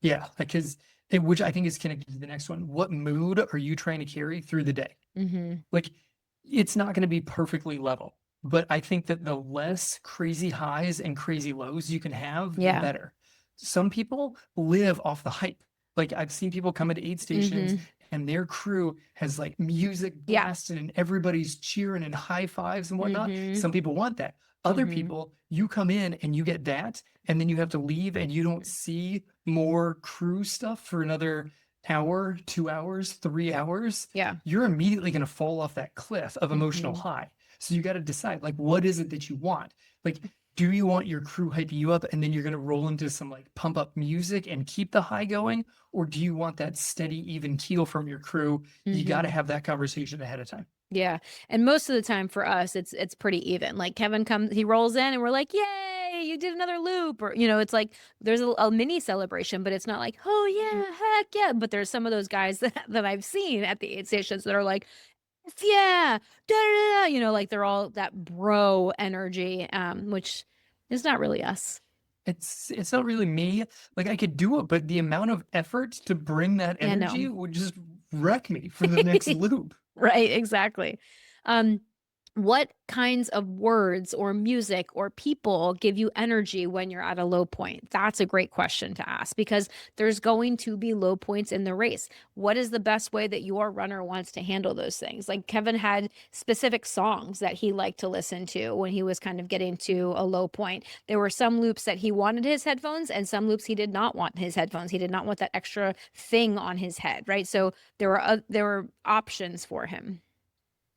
Speaker 2: yeah, because which I think is connected to the next one. What mood are you trying to carry through the day?
Speaker 1: Mhm.
Speaker 2: Like, it's not gonna be perfectly level, but I think that the less crazy highs and crazy lows you can have, the
Speaker 1: Yeah.
Speaker 2: better. Some people live off the hype. Like, I've seen people come into aid stations
Speaker 1: Mhm.
Speaker 2: and their crew has, like, music
Speaker 1: Yeah.
Speaker 2: blasting and everybody's cheering and high fives and whatnot.
Speaker 1: Mhm.
Speaker 2: Some people want that. Other
Speaker 1: Mhm.
Speaker 2: people, you come in and you get that, and then you have to leave and you don't see more crew stuff for another hour, 2 hours, 3 hours.
Speaker 1: Yeah.
Speaker 2: You're immediately going to fall off that cliff of emotional
Speaker 1: Mhm.
Speaker 2: high. So you got to decide, like, what is it that you want? Like, do you want your crew hyping you up and then you're going to roll into some like pump up music and keep the high going? Or do you want that steady, even keel from your crew? You got to
Speaker 1: Mhm.
Speaker 2: have that conversation ahead of time.
Speaker 1: Yeah, and most of the time for us, it's pretty even. Like Kevin comes, he rolls in, and we're like, "Yay, you did another loop!" Or it's like there's a mini celebration, but it's not like, "Oh yeah, heck yeah!" But there's some of those guys that I've seen at the aid stations that are like, "F yeah, da da da," like they're all that bro energy, which is not really us.
Speaker 2: It's not really me. Like I could do it, but the amount of effort to bring that
Speaker 1: Yeah, no.
Speaker 2: energy would just wreck me for the next loop.
Speaker 1: Right, exactly. Um, what kinds of words or music or people give you energy when you're at a low point? That's a great question to ask because there's going to be low points in the race. What is the best way that your runner wants to handle those things? Like Kevin had specific songs that he liked to listen to when he was kind of getting to a low point. There were some loops that he wanted his headphones and some loops he did not want his headphones. He did not want that extra thing on his head, right? So there were options for him.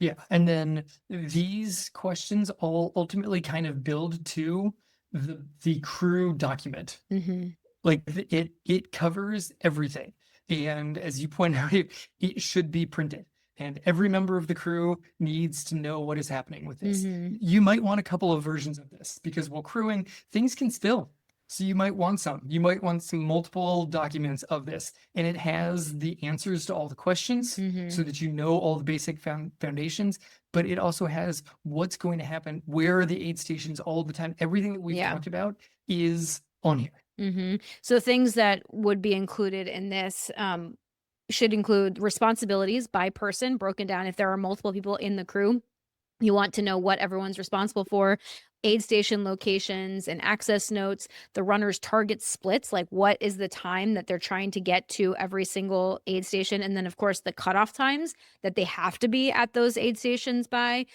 Speaker 2: Yeah, and then these questions all ultimately kind of build to the crew document.
Speaker 1: Mhm.
Speaker 2: Like it covers everything. And as you point out, it should be printed. And every member of the crew needs to know what is happening with this.
Speaker 1: Mhm.
Speaker 2: You might want a couple of versions of this because while crewing, things can spill. So you might want some. You might want some multiple documents of this. And it has the answers to all the questions so
Speaker 1: Mhm.
Speaker 2: that you know all the basic foundations, but it also has what's going to happen, where are the aid stations all the time. Everything that we've
Speaker 1: Yeah.
Speaker 2: talked about is on here.
Speaker 1: So things that would be included in this should include responsibilities by person broken down if there are multiple people in the crew. You want to know what everyone's responsible for, aid station locations and access notes, the runner's target splits, like what is the time that they're trying to get to every single aid station. And then, of course, the cutoff times that they have to be at those aid stations by,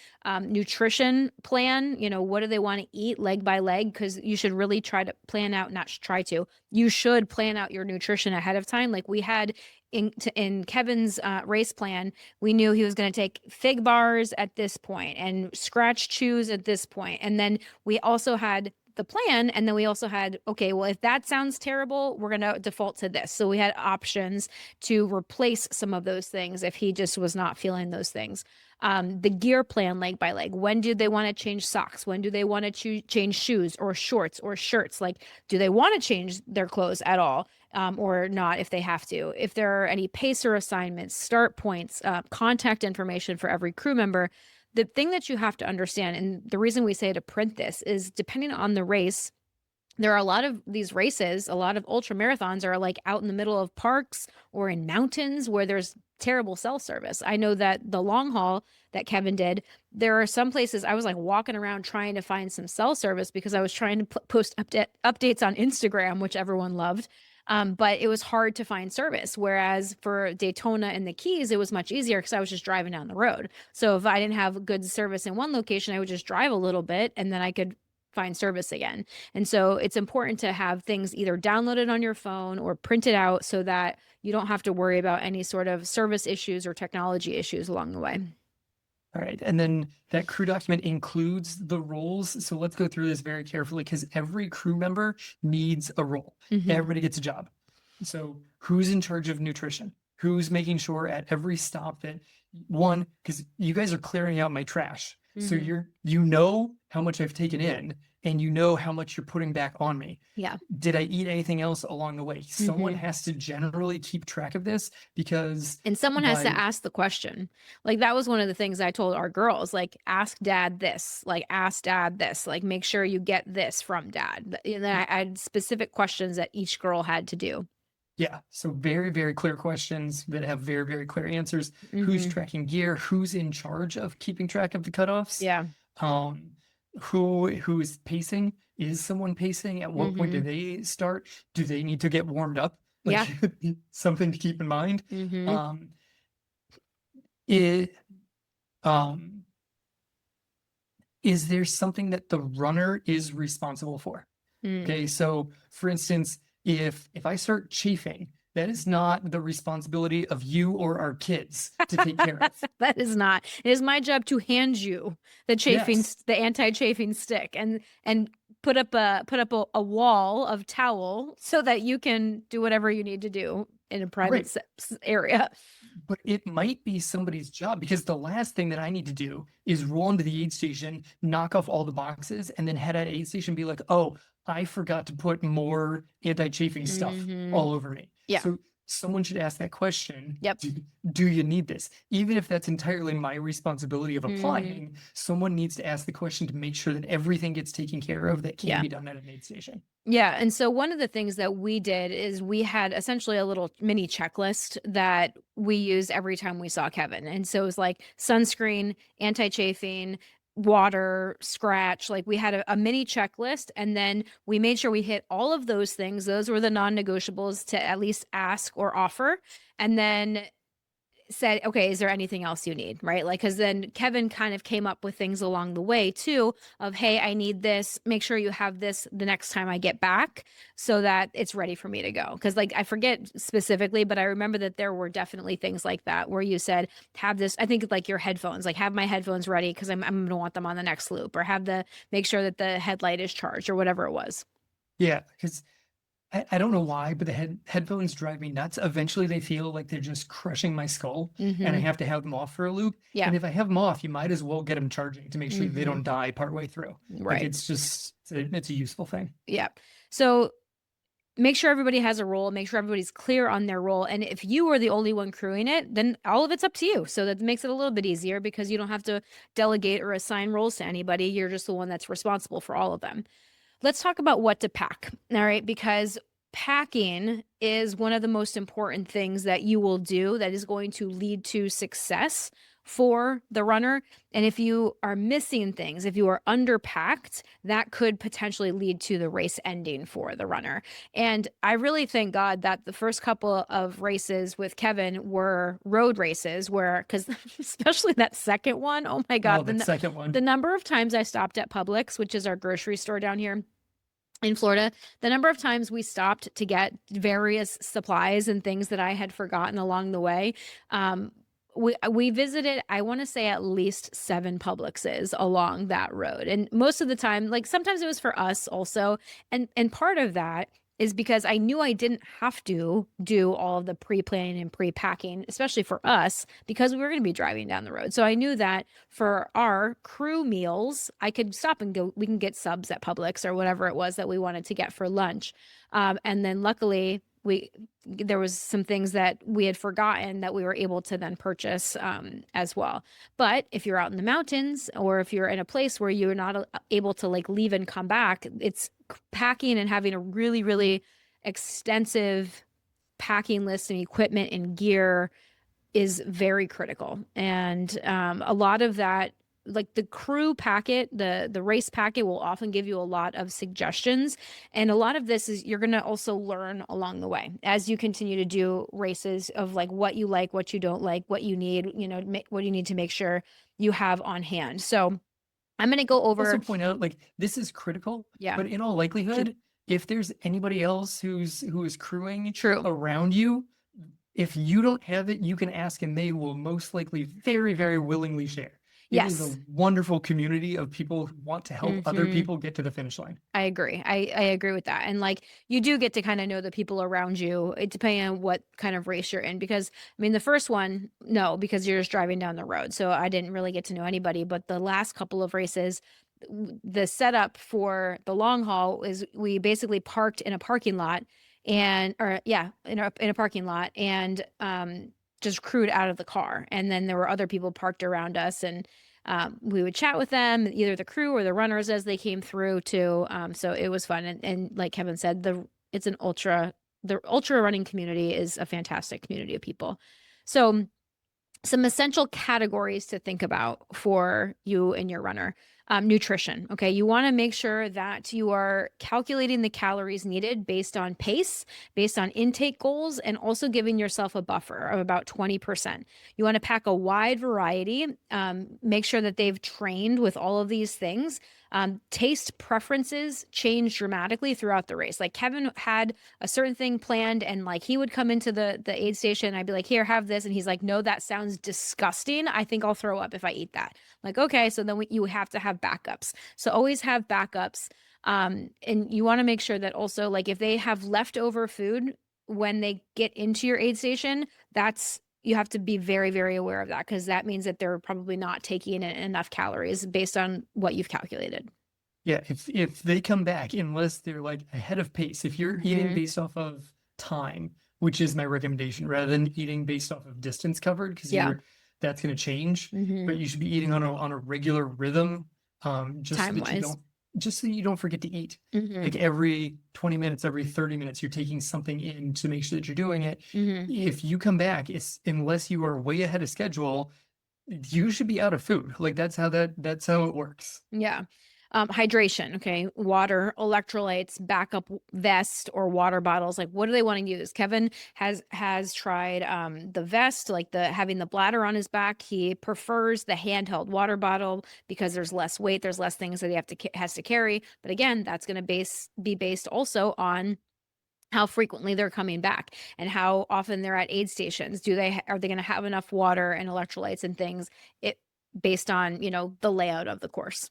Speaker 1: nutrition plan, what do they want to eat leg by leg? Because you should really try to plan out, not try to, you should plan out your nutrition ahead of time. Like we had in Kevin's race plan, we knew he was going to take fig bars at this point and scratch chews at this point. And then we also had the plan. And then we also had, okay, well, if that sounds terrible, we're going to default to this. So we had options to replace some of those things if he just was not feeling those things. The gear plan leg by leg. When do they want to change socks? When do they want to change shoes or shorts or shirts? Like, do they want to change their clothes at all? Or not if they have to. If there are any pacer assignments, start points, contact information for every crew member. The thing that you have to understand, and the reason we say to print this is depending on the race, there are a lot of these races, a lot of ultra marathons are like out in the middle of parks or in mountains where there's terrible cell service. I know that the long haul that Kevin did, there are some places I was like walking around trying to find some cell service because I was trying to post updates on Instagram, which everyone loved. But it was hard to find service. Whereas for Daytona and the Keys, it was much easier because I was just driving down the road. So if I didn't have good service in one location, I would just drive a little bit and then I could find service again. And so it's important to have things either downloaded on your phone or printed out so that you don't have to worry about any sort of service issues or technology issues along the way.
Speaker 2: All right. And then that crew document includes the roles. So let's go through this very carefully because every crew member needs a role. Everybody gets a job. So who's in charge of nutrition? Who's making sure at every stop that one, because you guys are clearing out my trash. So you know how much I've taken in and you know how much you're putting back on me.
Speaker 1: Yeah.
Speaker 2: Did I eat anything else along the way? Someone has to generally keep track of this because
Speaker 1: and someone has to ask the question. Like that was one of the things I told our girls, like ask dad this, like ask dad this, like make sure you get this from dad. And then I had specific questions that each girl had to do.
Speaker 2: Yeah. So very, very clear questions that have very, very clear answers. Who's tracking gear? Who's in charge of keeping track of the cutoffs?
Speaker 1: Yeah.
Speaker 2: Who is pacing? Is someone pacing? At what point do they start? Do they need to get warmed up? Like, yeah. Something to keep in mind. Is there something that the runner is responsible for? Okay, so for instance, if I start chafing, that is not the responsibility of you or our kids to take care of.
Speaker 1: That is not. It is my job to hand you the chafing, the anti-chafing stick, and put up a wall of towel so that you can do whatever you need to do in a private area.
Speaker 2: But it might be somebody's job because the last thing that I need to do is roll into the aid station, knock off all the boxes, and then head at aid station and be like, oh, I forgot to put more anti-chafing stuff all over me.
Speaker 1: Yeah.
Speaker 2: So someone should ask that question.
Speaker 1: Yep.
Speaker 2: Do you need this? Even if that's entirely my responsibility of applying, someone needs to ask the question to make sure that everything gets taken care of that can be done at an aid station.
Speaker 1: Yeah. And so one of the things that we did is we had essentially a little mini checklist that we used every time we saw Kevin. And so it was like sunscreen, anti-chafing, water, scratch. Like we had a mini checklist, and then we made sure we hit all of those things. Those were the non-negotiables to at least ask or offer. And then said, okay, is there anything else you need? Right? Like, cause then Kevin kind of came up with things along the way too of, hey, I need this, make sure you have this the next time I get back so that it's ready for me to go. Cause like, I forget specifically, but I remember that there were definitely things like that where you said, have this, I think like your headphones, like have my headphones ready cause I'm going to want them on the next loop, or make sure that the headlight is charged or whatever it was.
Speaker 2: Yeah. Cause I don't know why, but the headphones drive me nuts. Eventually they feel like they're just crushing my skull and I have to have them off for a loop.
Speaker 1: Yeah.
Speaker 2: And if I have them off, you might as well get them charging to make sure they don't die partway through.
Speaker 1: Right.
Speaker 2: Like it's a useful thing.
Speaker 1: Yeah. So make sure everybody has a role, make sure everybody's clear on their role. And if you are the only one crewing it, then all of it's up to you. So that makes it a little bit easier because you don't have to delegate or assign roles to anybody. You're just the one that's responsible for all of them. Let's talk about what to pack. All right. Because packing is one of the most important things that you will do that is going to lead to success for the runner. And if you are missing things, if you are underpacked, that could potentially lead to the race ending for the runner. And I really thank God that the first couple of races with Kevin were road races because especially that second one, oh my God.
Speaker 2: The second one.
Speaker 1: The number of times I stopped at Publix, which is our grocery store down here in Florida, the number of times we stopped to get various supplies and things that I had forgotten along the way. We visited, I want to say at least 7 Publixes along that road. And most of the time, like sometimes it was for us also. And part of that is because I knew I didn't have to do all of the pre-planning and pre-packing, especially for us, because we were going to be driving down the road. So I knew that for our crew meals, I could stop and go, we can get subs at Publix or whatever it was that we wanted to get for lunch. And then luckily there was some things that we had forgotten that we were able to then purchase as well. But if you're out in the mountains or if you're in a place where you're not able to like leave and come back, it's packing and having a really, really extensive packing list and equipment and gear is very critical. And a lot of that, like the crew packet, the race packet will often give you a lot of suggestions. And a lot of this is you're going to also learn along the way as you continue to do races of like what you like, what you don't like, what you need, what you need to make sure you have on hand. So I'm going to go over.
Speaker 2: Also point out like this is critical, but in all likelihood, if there's anybody else who is crewing around you, if you don't have it, you can ask and they will most likely very, very willingly share. It is a
Speaker 1: Yes.
Speaker 2: wonderful community of people who want to help other people get to the finish line.
Speaker 1: I agree. I agree with that. And like you do get to kind of know the people around you, depending on what kind of race you're in. Because I mean, the first one, no, because you're just driving down the road. So I didn't really get to know anybody. But the last couple of races, the setup for the long haul is we basically parked in a parking lot or yeah, in a parking lot and just crewed out of the car. And then there were other people parked around us and we would chat with them, either the crew or the runners as they came through too. So it was fun. And like Kevin said, the ultra running community is a fantastic community of people. So some essential categories to think about for you and your runner. Nutrition. Okay. You want to make sure that you are calculating the calories needed based on pace, based on intake goals, and also giving yourself a buffer of about 20%. You want to pack a wide variety, make sure that they've trained with all of these things. Taste preferences change dramatically throughout the race. Like Kevin had a certain thing planned and like he would come into the aid station. I'd be like, here, have this. And he's like, no, that sounds disgusting. I think I'll throw up if I eat that. I'm like, okay. So then you have to have backups. So always have backups. And you want to make sure that also like if they have leftover food when they get into your aid station, you have to be very, very aware of that because that means that they're probably not taking in enough calories based on what you've calculated.
Speaker 2: Yeah, if they come back, unless they're like ahead of pace, if you're eating based off of time, which is my recommendation, rather than eating based off of distance covered, because that's going to change. But you should be eating on a regular rhythm, just so you don't forget to eat. Like every 20 minutes, every 30 minutes, you're taking something in to make sure that you're doing it. If you come back, unless you are way ahead of schedule, you should be out of food. Like that's how it works.
Speaker 1: Yeah. Hydration. Okay. Water, electrolytes, backup vest or water bottles. Like what do they want to use? Kevin has tried the vest, like having the bladder on his back. He prefers the handheld water bottle because there's less weight, there's less things that he has to carry. But again, that's going to be based also on how frequently they're coming back and how often they're at aid stations. Are they going to have enough water and electrolytes and things based on, the layout of the course?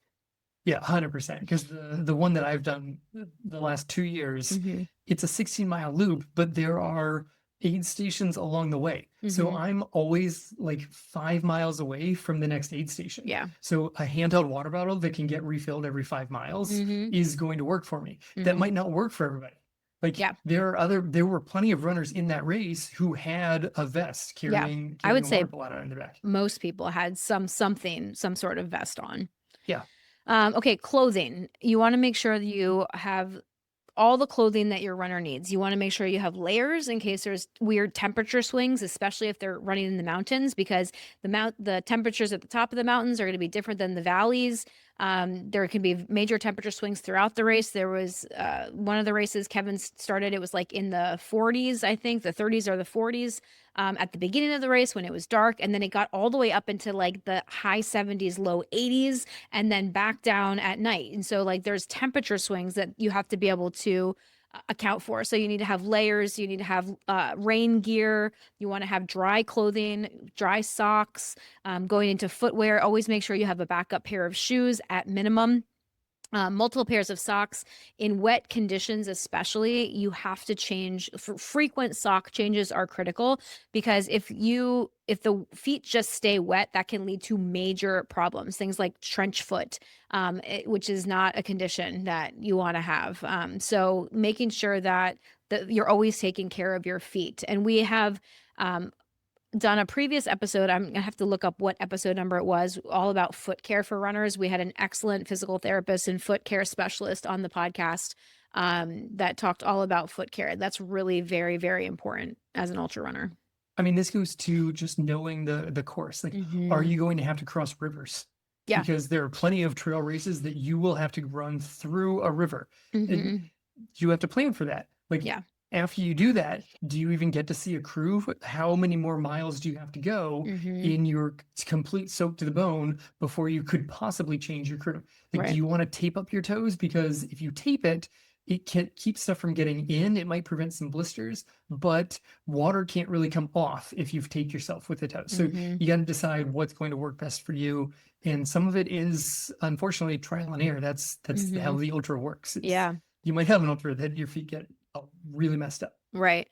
Speaker 2: Yeah, 100%. Because the one that I've done the last 2 years, it's a 16-mile loop, but there are aid stations along the way. So I'm always like 5 miles away from the next aid station.
Speaker 1: Yeah.
Speaker 2: So a handheld water bottle that can get refilled every 5 miles is going to work for me. That might not work for everybody. Like there were plenty of runners in that race who had a vest carrying
Speaker 1: I would
Speaker 2: a
Speaker 1: say
Speaker 2: water bottle in their back.
Speaker 1: Most people had some sort of vest on.
Speaker 2: Yeah.
Speaker 1: Okay, clothing. You want to make sure that you have all the clothing that your runner needs. You want to make sure you have layers in case there's weird temperature swings, especially if they're running in the mountains, because the temperatures at the top of the mountains are going to be different than the valleys. There can be major temperature swings throughout the race. There was one of the races Kevin started, it was like in the 40s, I think, the 30s or the 40s at the beginning of the race when it was dark. And then it got all the way up into like the high 70s, low 80s, and then back down at night. And so like there's temperature swings that you have to be able to account for. So you need to have layers, you need to have rain gear, you want to have dry clothing, dry socks, going into footwear. Always make sure you have a backup pair of shoes at minimum. Multiple pairs of socks in wet conditions, especially you have to change. Frequent sock changes are critical because if the feet just stay wet, that can lead to major problems. Things like trench foot, which is not a condition that you want to have. So making sure that you're always taking care of your feet. And we have done a previous episode. I'm going to have to look up what episode number it was, all about foot care for runners. We had an excellent physical therapist and foot care specialist on the podcast that talked all about foot care. That's really very, very important as an ultra runner.
Speaker 2: I mean, this goes to just knowing the course. Like, are you going to have to cross rivers?
Speaker 1: Yeah.
Speaker 2: Because there are plenty of trail races that you will have to run through a river. And you have to plan for that. Like, after you do that, do you even get to see a crew? How many more miles do you have to go in your complete soak to the bone before you could possibly change your crew? Like, do you want to tape up your toes? Because if you tape it, it can keep stuff from getting in. It might prevent some blisters, but water can't really come off if you've taped yourself with a tow. So you got to decide what's going to work best for you. And some of it is unfortunately trial and error. That's how the ultra works.
Speaker 1: Yeah.
Speaker 2: You might have an ultra that your feet get really messed up.
Speaker 1: Right.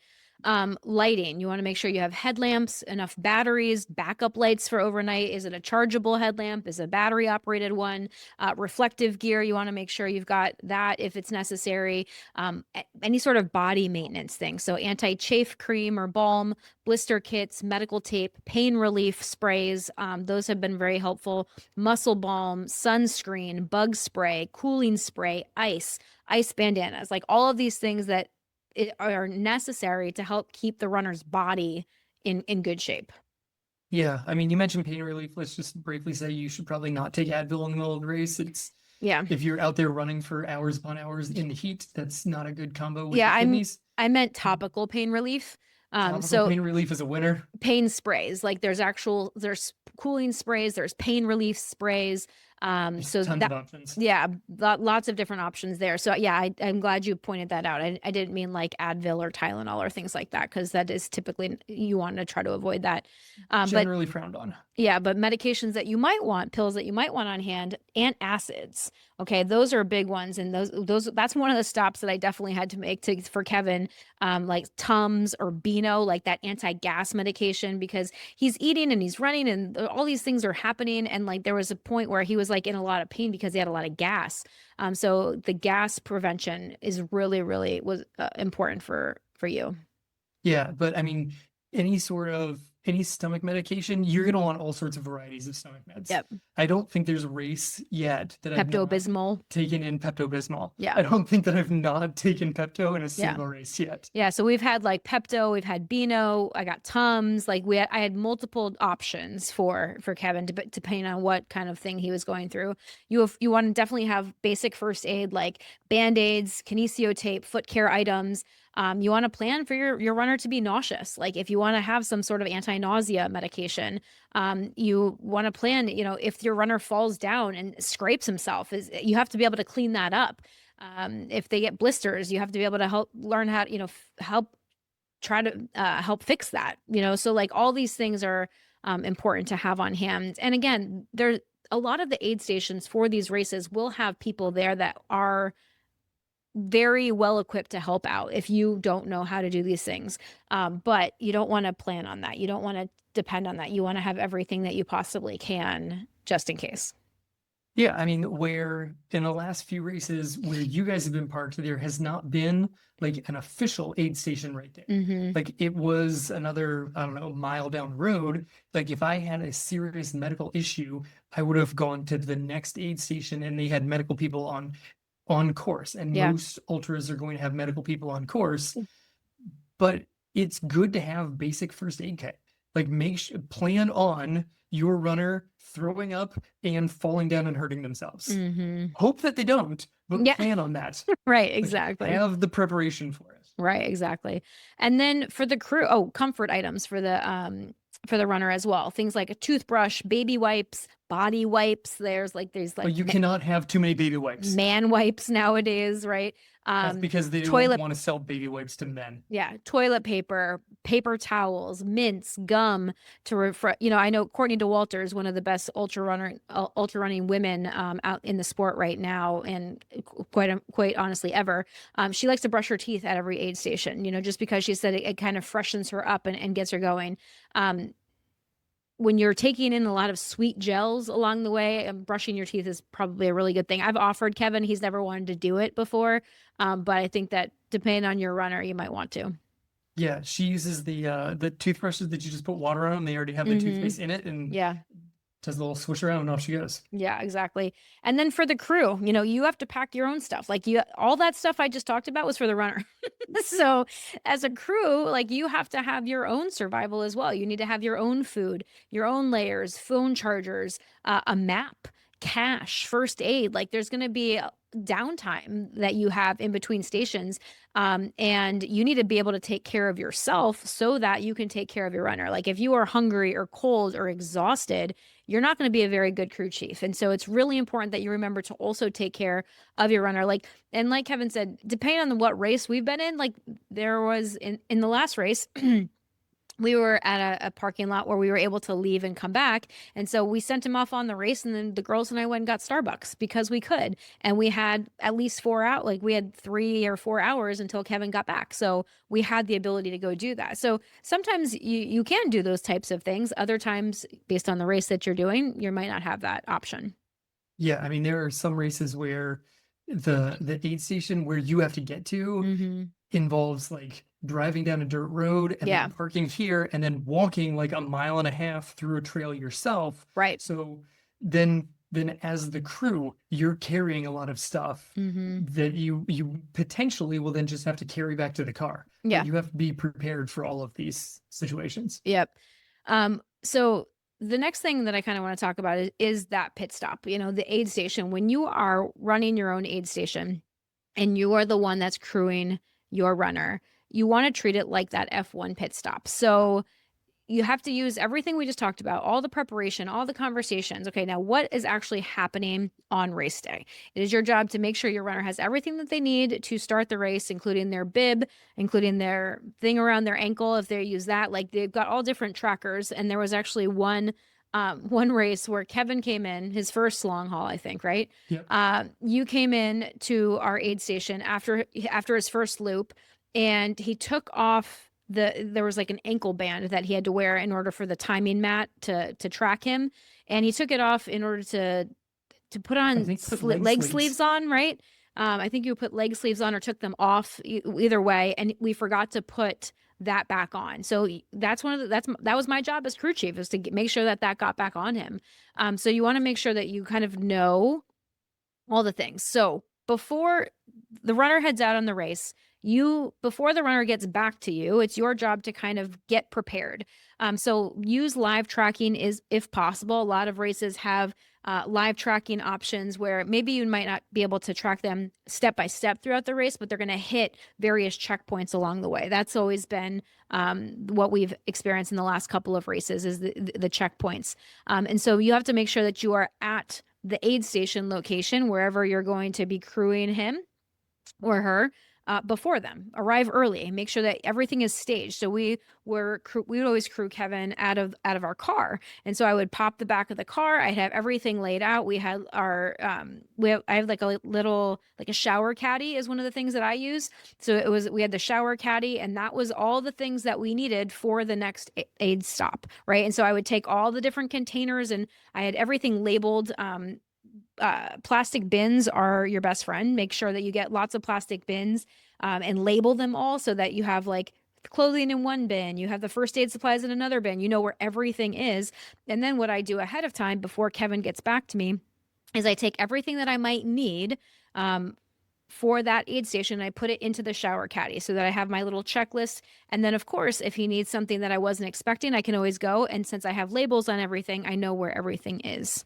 Speaker 1: Lighting, you want to make sure you have headlamps, enough batteries, backup lights for overnight. Is it a chargeable headlamp? Is it a battery operated one? Reflective gear, you want to make sure you've got that if it's necessary. Any sort of body maintenance thing. So anti-chafe cream or balm, blister kits, medical tape, pain relief sprays. Those have been very helpful. Muscle balm, sunscreen, bug spray, cooling spray, ice bandanas, like all of these things that are necessary to help keep the runner's body in good shape.
Speaker 2: Yeah, I mean, you mentioned pain relief. Let's just briefly say you should probably not take Advil in the middle of the race. If you're out there running for hours upon hours in the heat, that's not a good combo with your kidneys.
Speaker 1: I meant topical pain relief.
Speaker 2: Topical pain relief is a winner.
Speaker 1: Pain sprays, like there's cooling sprays, there's pain relief sprays.
Speaker 2: Tons of options.
Speaker 1: Yeah, lots of different options there. So yeah, I'm glad you pointed that out. I didn't mean like Advil or Tylenol or things like that, because that is typically, you want to try to avoid that.
Speaker 2: Generally frowned on.
Speaker 1: Yeah, but medications that you might want, pills that you might want on hand, antacids. Okay, those are big ones, and that's one of the stops that I definitely had to make for Kevin, like Tums or Beano, like that anti-gas medication, because he's eating and he's running and all these things are happening, and like there was a point where he was like in a lot of pain because he had a lot of gas. So the gas prevention is really, really was important for you.
Speaker 2: Yeah, but I mean, any stomach medication, you're going to want all sorts of varieties of stomach meds.
Speaker 1: Yep.
Speaker 2: I don't think there's a race yet that
Speaker 1: Pepto-Bismol.
Speaker 2: I've taken in Pepto-Bismol.
Speaker 1: Yeah.
Speaker 2: I don't think that I've not taken Pepto in a single race yet.
Speaker 1: Yeah. So we've had like Pepto, we've had Beano, I got Tums, like I had multiple options for Kevin depending on what kind of thing he was going through. You want to definitely have basic first aid, like Band-Aids, kinesio tape, foot care items. You want to plan for your runner to be nauseous. Like if you want to have some sort of anti-nausea medication, you want to plan, if your runner falls down and scrapes himself, you have to be able to clean that up. If they get blisters, you have to be able to learn how to, help try to help fix that, so like all these things are important to have on hand. And again, a lot of the aid stations for these races will have people there that are very well equipped to help out if you don't know how to do these things. But you don't want to plan on that. You don't want to depend on that. You want to have everything that you possibly can just in case.
Speaker 2: Yeah, I mean, where in the last few races where you guys have been parked, there has not been like an official aid station right there. Like it was another, I don't know, mile down the road. Like if I had a serious medical issue, I would have gone to the next aid station and they had medical people on course, and most ultras are going to have medical people on course, but it's good to have basic first aid kit. Like plan on your runner throwing up and falling down and hurting themselves. Hope that they don't, but plan on that.
Speaker 1: Right, exactly.
Speaker 2: Like, have the preparation for it.
Speaker 1: Right, exactly. And then for the crew, comfort items for the runner as well. Things like a toothbrush, baby wipes, body wipes. There's like
Speaker 2: you cannot have too many baby wipes.
Speaker 1: Man wipes nowadays, right?
Speaker 2: That's because they don't want to sell baby wipes to men.
Speaker 1: Yeah, toilet paper, paper towels, mints, gum to refresh. I know Courtney DeWalter is one of the best ultra running women out in the sport right now, and quite honestly ever. She likes to brush her teeth at every aid station. Just because she said it kind of freshens her up and gets her going. When you're taking in a lot of sweet gels along the way, brushing your teeth is probably a really good thing. I've offered Kevin, he's never wanted to do it before, but I think that depending on your runner, you might want to.
Speaker 2: Yeah, she uses the toothbrushes that you just put water on. They already have the toothpaste in it, and does a little swish around and off she goes.
Speaker 1: Yeah, exactly. And then for the crew, you have to pack your own stuff. Like all that stuff I just talked about was for the runner. So as a crew, like you have to have your own survival as well. You need to have your own food, your own layers, phone chargers, a map, cash, first aid. Like there's going to be downtime that you have in between stations. And you need to be able to take care of yourself so that you can take care of your runner. Like if you are hungry or cold or exhausted, you're not going to be a very good crew chief. And so it's really important that you remember to also take care of your runner. Like, and like Kevin said, depending on what race we've been in, like there was in the last race, we were at a parking lot where we were able to leave and come back. And so we sent him off on the race. And then the girls and I went and got Starbucks because we could. And we had at least 4 out, like we had 3 or 4 hours until Kevin got back. So we had the ability to go do that. So sometimes you can do those types of things. Other times, based on the race that you're doing, you might not have that option.
Speaker 2: Yeah, I mean, there are some races where the aid station where you have to get to involves like driving down a dirt road and then parking here and then walking like 1.5 miles through a trail yourself.
Speaker 1: Right.
Speaker 2: So then as the crew, you're carrying a lot of stuff that you potentially will then just have to carry back to the car.
Speaker 1: Yeah.
Speaker 2: But you have to be prepared for all of these situations.
Speaker 1: Yep. So the next thing that I kind of want to talk about is that pit stop, the aid station. When you are running your own aid station and you are the one that's crewing your runner, you want to treat it like that F1 pit stop. So you have to use everything we just talked about, all the preparation, all the conversations. Okay, now what is actually happening on race day? It is your job to make sure your runner has everything that they need to start the race, including their bib, including their thing around their ankle, if they use that. Like they've got all different trackers. And there was actually one race where Kevin came in, his first long haul, I think, right?
Speaker 2: Yep.
Speaker 1: You came in to our aid station after his first loop, and he took off there was like an ankle band that he had to wear in order for the timing mat to track him. And he took it off in order to put on leg sleeves on, right? I think you put leg sleeves on or took them off, either way. And we forgot to put that back on. So that's that was my job as crew chief, is to make sure that got back on him. So you want to make sure that you kind of know all the things. So before the runner heads out on the race, before the runner gets back to you, it's your job to kind of get prepared. So use live tracking if possible. A lot of races have live tracking options where maybe you might not be able to track them step by step throughout the race, but they're going to hit various checkpoints along the way. That's always been what we've experienced in the last couple of races, is the checkpoints. And so you have to make sure that you are at the aid station location, wherever you're going to be crewing him or her, before them. Arrive early and make sure that everything is staged. So we would always crew Kevin out of our car. And so I would pop the back of the car. I'd have everything laid out. We had our, I have like a little, like a shower caddy is one of the things that I use. So we had the shower caddy, and that was all the things that we needed for the next aid stop. Right. And so I would take all the different containers, and I had everything labeled. Plastic bins are your best friend. Make sure that you get lots of plastic bins, and label them all so that you have like clothing in one bin, you have the first aid supplies in another bin, you know where everything is. And then what I do ahead of time before Kevin gets back to me is I take everything that I might need for that aid station, and I put it into the shower caddy so that I have my little checklist. And then of course, if he needs something that I wasn't expecting, I can always go. And since I have labels on everything, I know where everything is.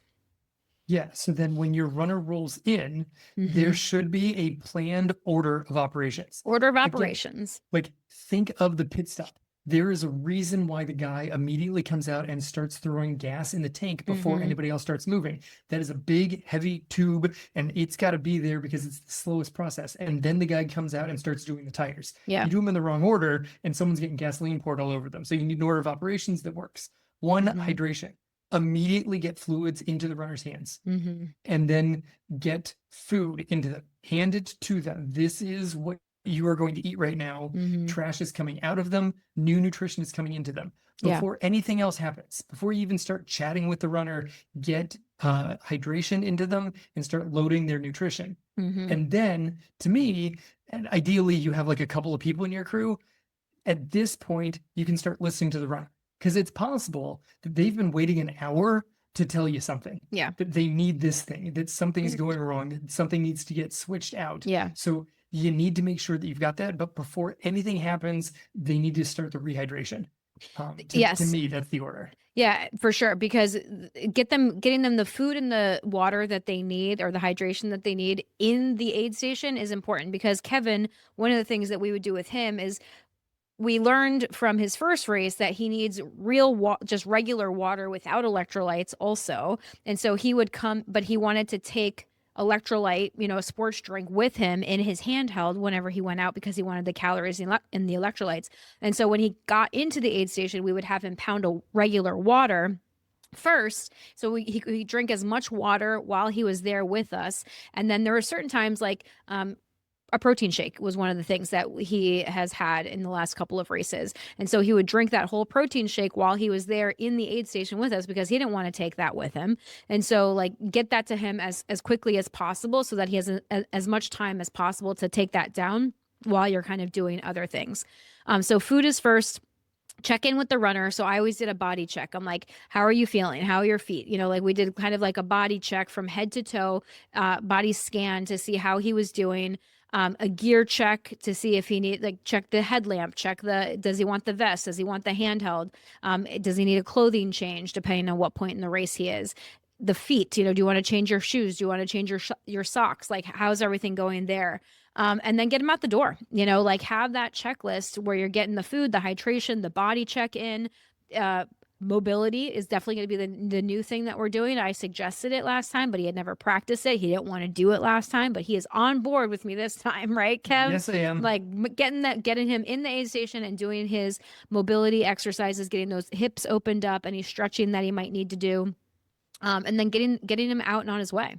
Speaker 2: Yeah, so then when your runner rolls in, there should be a planned order of operations.
Speaker 1: Order of operations.
Speaker 2: Again, like think of the pit stop. There is a reason why the guy immediately comes out and starts throwing gas in the tank before anybody else starts moving. That is a big, heavy tube, and it's got to be there because it's the slowest process. And then the guy comes out and starts doing the tires.
Speaker 1: Yeah.
Speaker 2: You do them in the wrong order, and someone's getting gasoline poured all over them. So you need an order of operations that works. One, hydration. Immediately get fluids into the runner's hands, and then get food into them. Hand it to them. This is what you are going to eat right now. Trash is coming out of them. New nutrition is coming into them. Before anything else happens, before you even start chatting with the runner, get hydration into them and start loading their nutrition. And then, to me, and ideally you have like a couple of people in your crew. At this point, you can start listening to the runner. Because it's possible that they've been waiting an hour to tell you something.
Speaker 1: Yeah.
Speaker 2: That they need this thing, that something's going wrong, that something needs to get switched out.
Speaker 1: Yeah.
Speaker 2: So you need to make sure that you've got that. But before anything happens, they need to start the rehydration. To
Speaker 1: Yes.
Speaker 2: me, that's the order.
Speaker 1: Yeah, for sure. Because getting them the food and the water that they need, or the hydration that they need in the aid station, is important. Because Kevin, one of the things that we would do with him is, we learned from his first race that he needs just regular water without electrolytes also. And so he would come, but he wanted to take electrolyte, a sports drink with him in his handheld whenever he went out, because he wanted the calories in the electrolytes. And so when he got into the aid station, we would have him pound a regular water first, so he could drink as much water while he was there with us. And then there were certain times, like a protein shake was one of the things that he has had in the last couple of races. And so he would drink that whole protein shake while he was there in the aid station with us, because he didn't want to take that with him. And so, like, get that to him as quickly as possible, so that he has as much time as possible to take that down while you're kind of doing other things. So food is first. Check in with the runner. So I always did a body check. I'm like, how are you feeling? How are your feet? Like, we did kind of like a body check from head to toe, body scan to see how he was doing. A gear check to see if he check the headlamp, does he want the vest? Does he want the handheld? Does he need a clothing change, depending on what point in the race he is? The feet, do you want to change your shoes? Do you want to change your socks? Like, how's everything going there? And then get him out the door, like, have that checklist where you're getting the food, the hydration, the body check in. Mobility is definitely going to be the new thing that we're doing. I suggested it last time, but he had never practiced it. He didn't want to do it last time, but he is on board with me this time, right, Kev?
Speaker 2: Yes, I am.
Speaker 1: Like, getting him in the aid station and doing his mobility exercises, getting those hips opened up, any stretching that he might need to do, and then getting him out and on his way.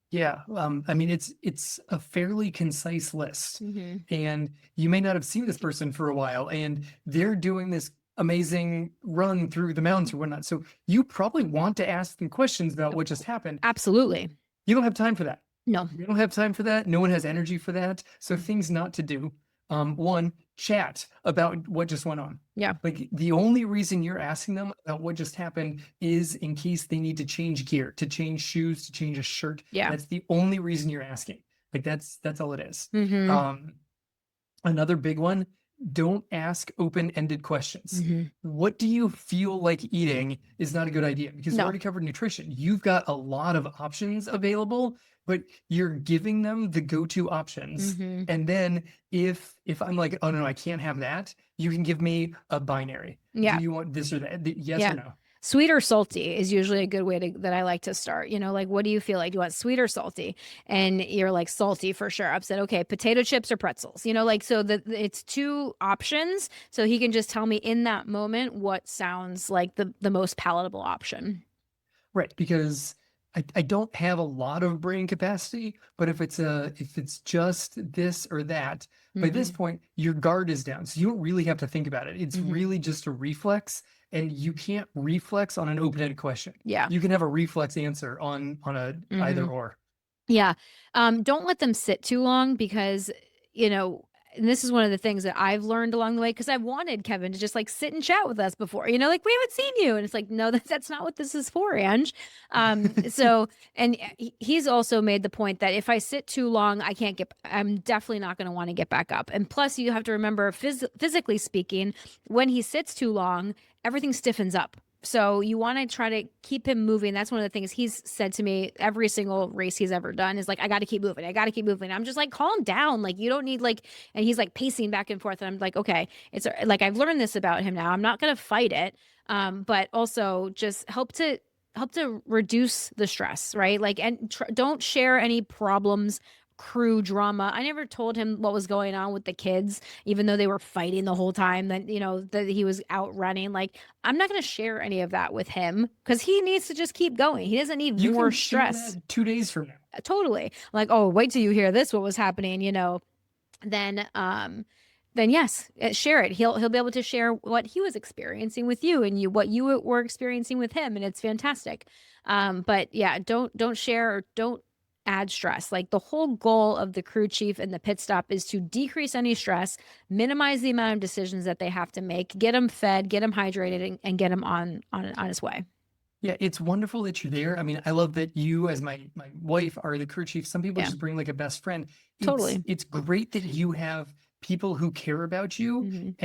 Speaker 2: Yeah. I mean, it's a fairly concise list, and you may not have seen this person for a while, and they're doing this amazing run through the mountains or whatnot. So you probably want to ask them questions about what just happened.
Speaker 1: Absolutely.
Speaker 2: You don't have time for that.
Speaker 1: No.
Speaker 2: You don't have time for that. No one has energy for that. So things not to do. One, chat about what just went on.
Speaker 1: Yeah.
Speaker 2: Like, the only reason you're asking them about what just happened is in case they need to change gear, to change shoes, to change a shirt.
Speaker 1: Yeah.
Speaker 2: That's the only reason you're asking. Like, that's all it is. Another big one, don't ask open-ended questions. What do you feel like eating is not a good idea, because we already covered nutrition. You've got a lot of options available, but you're giving them the go-to options. And then if I'm like, oh no, I can't have that, you can give me a binary.
Speaker 1: Yeah.
Speaker 2: Do you want this or that? Yes or no?
Speaker 1: Sweet or salty is usually a good way that I like to start. Like, what do you feel like? Do you want sweet or salty? And you're like, salty for sure. I've said, okay, potato chips or pretzels, like, so that it's two options. So he can just tell me in that moment what sounds like the most palatable option.
Speaker 2: Right. Because I don't have a lot of brain capacity, but if it's just this or that, by this point, your guard is down. So you don't really have to think about it. It's really just a reflex. And you can't reflex on an open-ended question.
Speaker 1: Yeah.
Speaker 2: You can have a reflex answer on a either or.
Speaker 1: Yeah. Don't let them sit too long, because, and this is one of the things that I've learned along the way, because I've wanted Kevin to just like sit and chat with us before, like, we haven't seen you. And it's like, no, that's not what this is for, Ange. So, and he's also made the point that if I sit too long, I'm definitely not going to want to get back up. And plus, you have to remember, physically speaking, when he sits too long, everything stiffens up. So you want to try to keep him moving. That's one of the things he's said to me every single race he's ever done, is like, I got to keep moving. I got to keep moving. I'm just like, calm down. Like, you don't need and he's like pacing back and forth. And I'm like, okay, it's like, I've learned this about him now. I'm not going to fight it. But also just help to reduce the stress, right? Like, and don't share any problems, crew drama. I never told him what was going on with the kids, even though they were fighting the whole time, that that he was out running. Like, I'm not going to share any of that with him, because he needs to just keep going. He doesn't need more stress.
Speaker 2: 2 days from now.
Speaker 1: Totally. Like, oh, wait till you hear this, what was happening, then yes, share it. He'll be able to share what he was experiencing with you, and what you were experiencing with him, and it's fantastic. But yeah, don't share, or don't add stress. Like, the whole goal of the crew chief and the pit stop is to decrease any stress, minimize the amount of decisions that they have to make, get them fed, get them hydrated, and get them on his way.
Speaker 2: Yeah, it's wonderful that you're there. I mean, I love that you, as my wife, are the crew chief. Some people just bring like a best friend.
Speaker 1: Totally.
Speaker 2: It's great that you have people who care about you
Speaker 1: Mhm.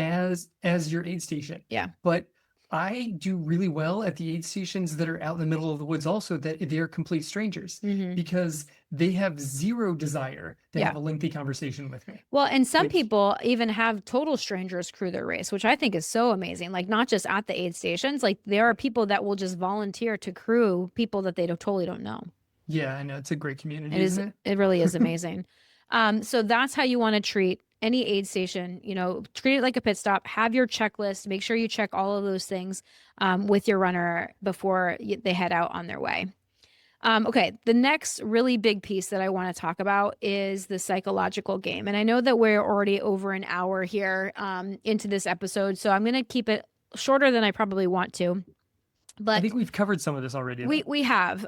Speaker 2: as your aid station.
Speaker 1: Yeah.
Speaker 2: But I do really well at the aid stations that are out in the middle of the woods also, that they're complete strangers,
Speaker 1: Mhm.
Speaker 2: because they have zero desire to
Speaker 1: Yeah.
Speaker 2: have a lengthy conversation with me.
Speaker 1: Well, and some
Speaker 2: Which,
Speaker 1: people even have total strangers crew their race, which I think is so amazing. Like not just at the aid stations, like there are people that will just volunteer to crew people that they totally don't know.
Speaker 2: yeah, I know, it's a great
Speaker 1: It
Speaker 2: community,
Speaker 1: is,
Speaker 2: isn't
Speaker 1: it really is
Speaker 2: it?
Speaker 1: amazing. So that's how you want to treat any aid station, treat it like a pit stop, have your checklist, make sure you check all of those things with your runner before they head out on their way. Okay, the next really big piece that I want to talk about is the psychological game. And I know that we're already over an hour here into this episode, so I'm going to keep it shorter than I probably want to.
Speaker 2: I
Speaker 1: But
Speaker 2: think we've covered some of this already,
Speaker 1: we
Speaker 2: though.
Speaker 1: we have.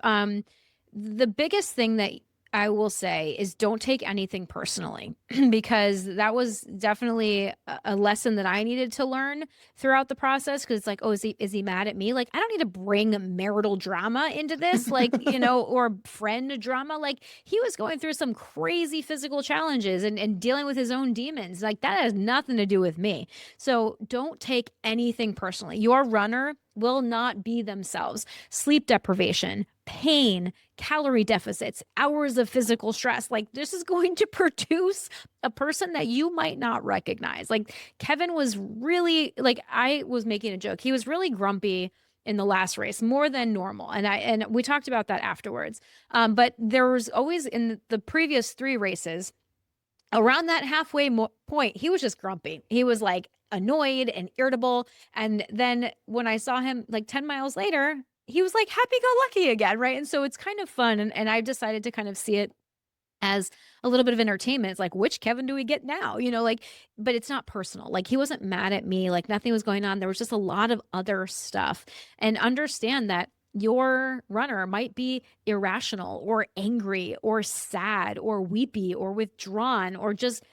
Speaker 1: The biggest thing that I will say is don't take anything personally because that was definitely a lesson that I needed to learn throughout the process. Because it's like, oh, is he mad at me? Like, I don't need to bring marital drama into this, like, or friend drama. Like, he was going through some crazy physical challenges and dealing with his own demons. Like, that has nothing to do with me. So don't take anything personally. Your runner will not be themselves. Sleep deprivation, pain, calorie deficits, hours of physical stress. Like this is going to produce a person that you might not recognize. Like Kevin was really like I was making a joke. He was really grumpy in the last race, more than normal. And we talked about that afterwards. But there was always in the previous 3 races around that halfway point, he was just grumpy. He was like annoyed and irritable. And then when I saw him like 10 miles later, he was like happy go lucky again. Right. And so it's kind of fun. And I decided to kind of see it as a little bit of entertainment. It's like, which Kevin do we get now? Like, but it's not personal. Like, he wasn't mad at me. Like, nothing was going on. There was just a lot of other stuff. And understand that your runner might be irrational or angry or sad or weepy or withdrawn or just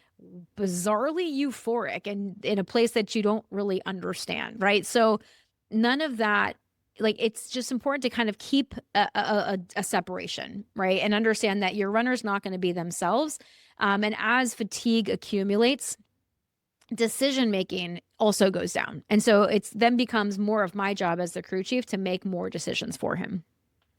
Speaker 1: bizarrely euphoric and in a place that you don't really understand. Right. So, none of that, like it's just important to kind of keep a separation, right? And understand that your runner's not going to be themselves. And as fatigue accumulates, decision making also goes down. And so it's then becomes more of my job as the crew chief to make more decisions for him.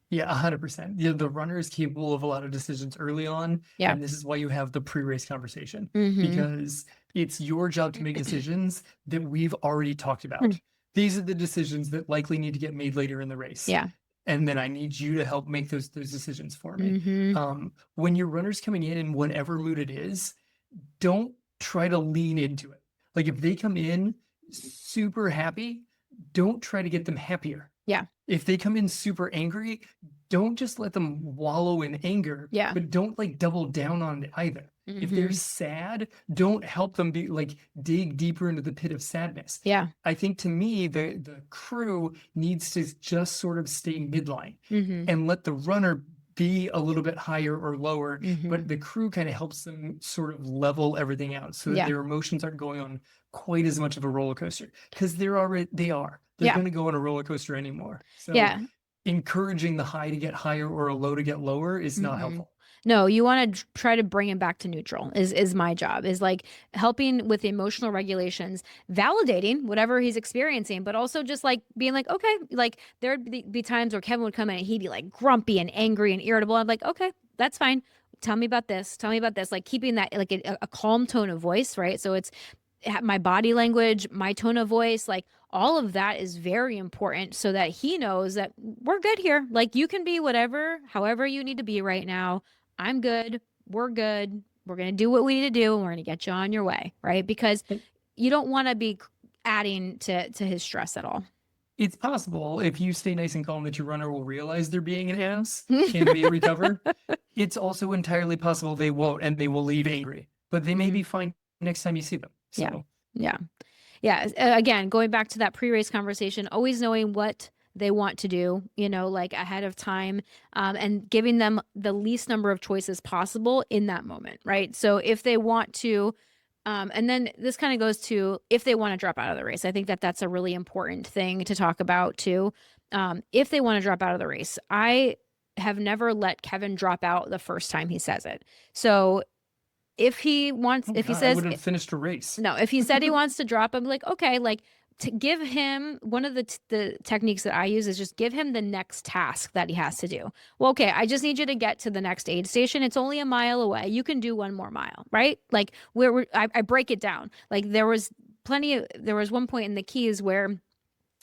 Speaker 2: Yeah, 100%. Yeah, the runner is capable of a lot of decisions early on,
Speaker 1: Yeah.
Speaker 2: and this is why you have the pre-race conversation,
Speaker 1: Mm-hmm.
Speaker 2: because it's your job to make decisions that we've already talked about. These are the decisions that likely need to get made later in the race.
Speaker 1: Yeah.
Speaker 2: And then I need you to help make those decisions for me.
Speaker 1: Mm-hmm.
Speaker 2: When your runner's coming in whatever mood it is, don't try to lean into it. Like if they come in super happy, don't try to get them happier.
Speaker 1: Yeah.
Speaker 2: If they come in super angry, don't just let them wallow in anger,
Speaker 1: Yeah.
Speaker 2: but don't like double down on it either. If they're
Speaker 1: Mm-hmm.
Speaker 2: sad, don't help them be like dig deeper into the pit of sadness.
Speaker 1: Yeah.
Speaker 2: I think to me, the crew needs to just sort of stay midline
Speaker 1: Mm-hmm.
Speaker 2: and let the runner be a little bit higher or lower,
Speaker 1: Mm-hmm.
Speaker 2: but the crew kind of helps them sort of level everything out so that
Speaker 1: Yeah.
Speaker 2: their emotions aren't going on quite as much of a roller coaster, because they're
Speaker 1: Yeah.
Speaker 2: going to go on a roller coaster anymore. So
Speaker 1: Yeah.
Speaker 2: encouraging the high to get higher or a low to get lower is not
Speaker 1: Mm-hmm.
Speaker 2: helpful.
Speaker 1: No, you want to try to bring him back to neutral is my job, is like helping with the emotional regulations, validating whatever he's experiencing, but also just like being like, okay, like there'd be times where Kevin would come in and he'd be like grumpy and angry and irritable. I'm like, okay, that's fine. Tell me about this. Tell me about this. Like keeping that like a calm tone of voice, right? So it's my body language, my tone of voice, like all of that is very important so that he knows that we're good here. Like you can be whatever, however you need to be right now. I'm good. We're good. We're going to do what we need to do and we're going to get you on your way, right? Because you don't want to be adding to his stress at all.
Speaker 2: It's possible if you stay nice and calm that your runner will realize they're being an ass and may recover. It's also entirely possible they won't and they will leave angry, but they may be fine next time you see them. So.
Speaker 1: Yeah. Yeah. Yeah. Again, going back to that pre-race conversation, always knowing what they want to do, like ahead of time, and giving them the least number of choices possible in that moment, right? So if they want to, and then this kind of goes to if they want to drop out of the race. I think that that's a really important thing to talk about too. If they want to drop out of the race, I have never let Kevin drop out the first time he says it. So if he wants,
Speaker 2: Oh
Speaker 1: if he
Speaker 2: God, I
Speaker 1: says,
Speaker 2: wouldn't have finished a race.
Speaker 1: no, if he said he wants to drop, I'm like, okay, like to give him one of the techniques that I use is just give him the next task that he has to do. Well, okay, I just need you to get to the next aid station. It's only a mile away. You can do one more mile, right? Like I break it down. Like there was one point in the Keys where